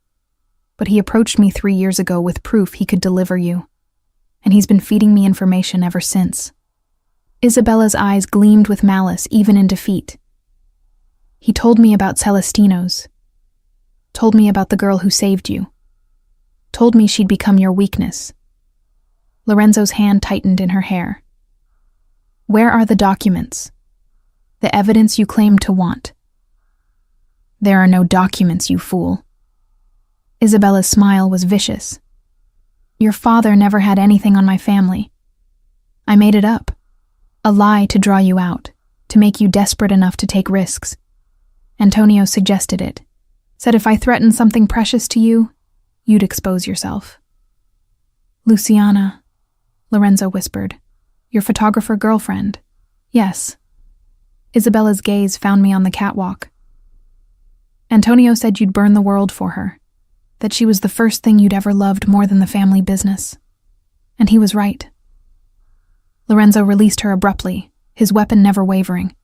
But he approached me 3 years ago with proof he could deliver you. And he's been feeding me information ever since. Isabella's eyes gleamed with malice even in defeat. He told me about Celestinos. Told me about the girl who saved you. Told me she'd become your weakness. Lorenzo's hand tightened in her hair. Where are the documents? The evidence you claim to want? There are no documents, you fool. Isabella's smile was vicious. Your father never had anything on my family. I made it up. A lie to draw you out, to make you desperate enough to take risks. Antonio suggested it. Said if I threatened something precious to you, you'd expose yourself. Luciana, Lorenzo whispered. Your photographer girlfriend. Yes. Isabella's gaze found me on the catwalk. Antonio said you'd burn the world for her, that she was the first thing you'd ever loved more than the family business. And he was right. Lorenzo released her abruptly, his weapon never wavering.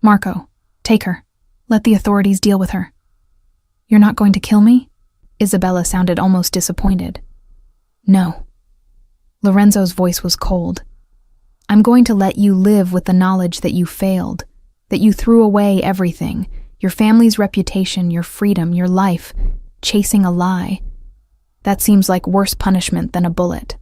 Marco, take her. Let the authorities deal with her. You're not going to kill me? Isabella sounded almost disappointed. No. Lorenzo's voice was cold. I'm going to let you live with the knowledge that you failed, that you threw away everything, your family's reputation, your freedom, your life, chasing a lie. That seems like worse punishment than a bullet.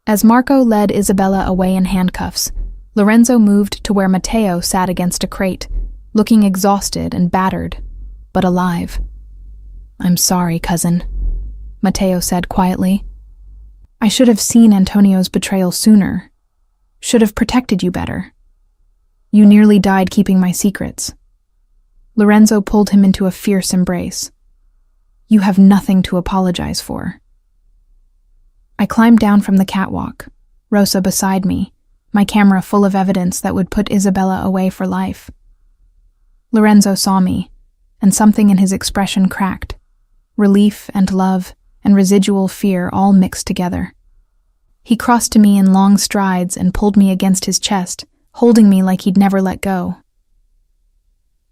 As Marco led Isabella away in handcuffs, Lorenzo moved to where Matteo sat against a crate, looking exhausted and battered, but alive. I'm sorry, cousin, Matteo said quietly. I should have seen Antonio's betrayal sooner. Should have protected you better. You nearly died keeping my secrets. Lorenzo pulled him into a fierce embrace. You have nothing to apologize for. I climbed down from the catwalk, Rosa beside me, my camera full of evidence that would put Isabella away for life. Lorenzo saw me, and something in his expression cracked. Relief and love and residual fear all mixed together. He crossed to me in long strides and pulled me against his chest, holding me like he'd never let go.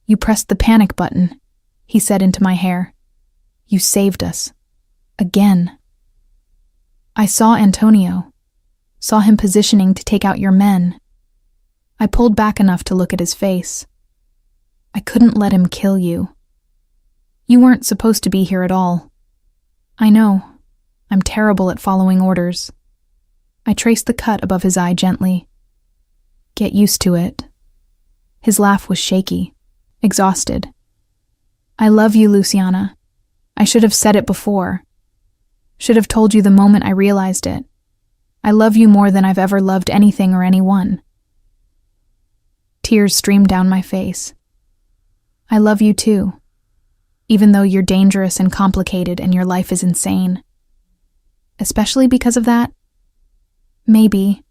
You pressed the panic button, he said into my hair. You saved us. Again. I saw Antonio, saw him positioning to take out your men. I pulled back enough to look at his face. I couldn't let him kill you. You weren't supposed to be here at all. I know. I'm terrible at following orders. I traced the cut above his eye gently. Get used to it. His laugh was shaky, exhausted. I love you, Luciana. I should have said it before. Should have told you the moment I realized it. I love you more than I've ever loved anything or anyone. Tears streamed down my face. I love you too, even though you're dangerous and complicated and your life is insane. Especially because of that? Maybe.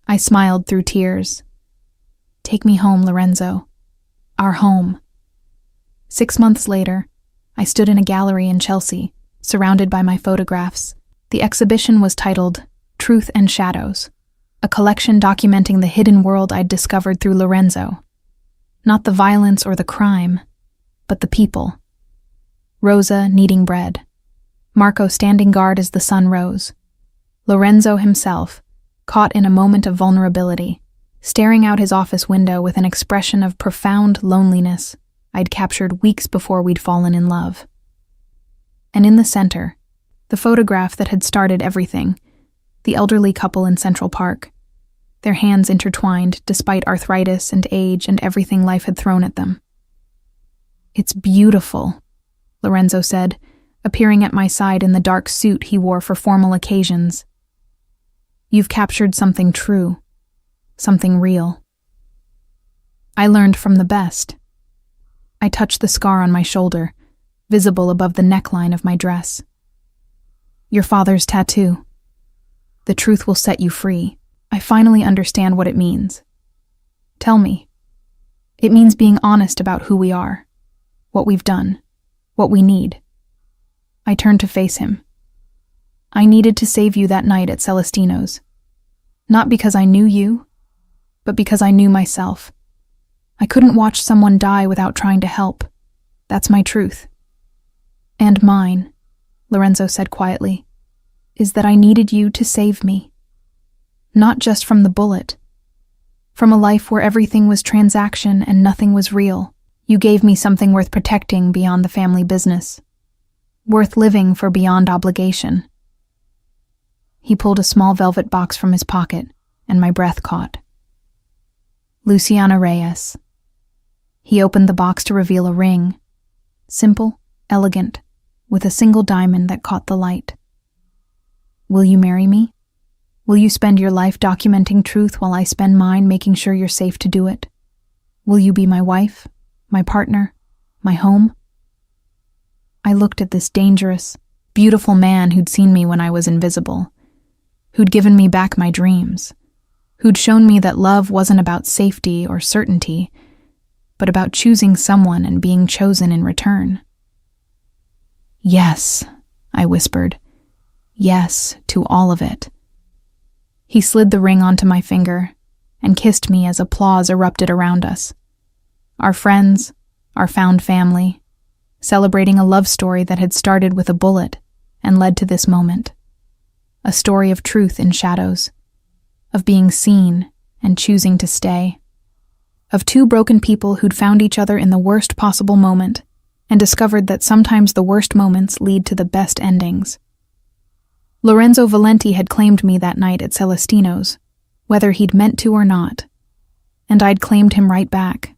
I smiled through tears. Take me home, Lorenzo. Our home. 6 months later, I stood in a gallery in Chelsea, surrounded by my photographs. The exhibition was titled Truth and Shadows, a collection documenting the hidden world I'd discovered through Lorenzo. Not the violence or the crime, but the people. Rosa kneading bread. Marco standing guard as the sun rose. Lorenzo himself, caught in a moment of vulnerability, staring out his office window with an expression of profound loneliness I'd captured weeks before we'd fallen in love. And in the center, the photograph that had started everything, the elderly couple in Central Park, their hands intertwined despite arthritis and age and everything life had thrown at them. It's beautiful, Lorenzo said, appearing at my side in the dark suit he wore for formal occasions. You've captured something true, something real. I learned from the best. I touched the scar on my shoulder, visible above the neckline of my dress. Your father's tattoo. The truth will set you free. I finally understand what it means. Tell me. It means being honest about who we are, what we've done, what we need. I turned to face him. I needed to save you that night at Celestino's. Not because I knew you, but because I knew myself. I couldn't watch someone die without trying to help. That's my truth. And mine, Lorenzo said quietly, is that I needed you to save me. Not just from the bullet. From a life where everything was transaction and nothing was real. You gave me something worth protecting beyond the family business. Worth living for beyond obligation. He pulled a small velvet box from his pocket, and my breath caught. Luciana Reyes. He opened the box to reveal a ring. Simple, elegant, with a single diamond that caught the light. Will you marry me? Will you spend your life documenting truth while I spend mine making sure you're safe to do it? Will you be my wife, my partner, my home? I looked at this dangerous, beautiful man who'd seen me when I was invisible, who'd given me back my dreams, who'd shown me that love wasn't about safety or certainty, but about choosing someone and being chosen in return. Yes, I whispered. Yes to all of it. He slid the ring onto my finger and kissed me as applause erupted around us. Our friends, our found family, celebrating a love story that had started with a bullet and led to this moment. A story of truth in shadows, of being seen and choosing to stay, of two broken people who'd found each other in the worst possible moment and discovered that sometimes the worst moments lead to the best endings. Lorenzo Valenti had claimed me that night at Celestino's, whether he'd meant to or not, and I'd claimed him right back.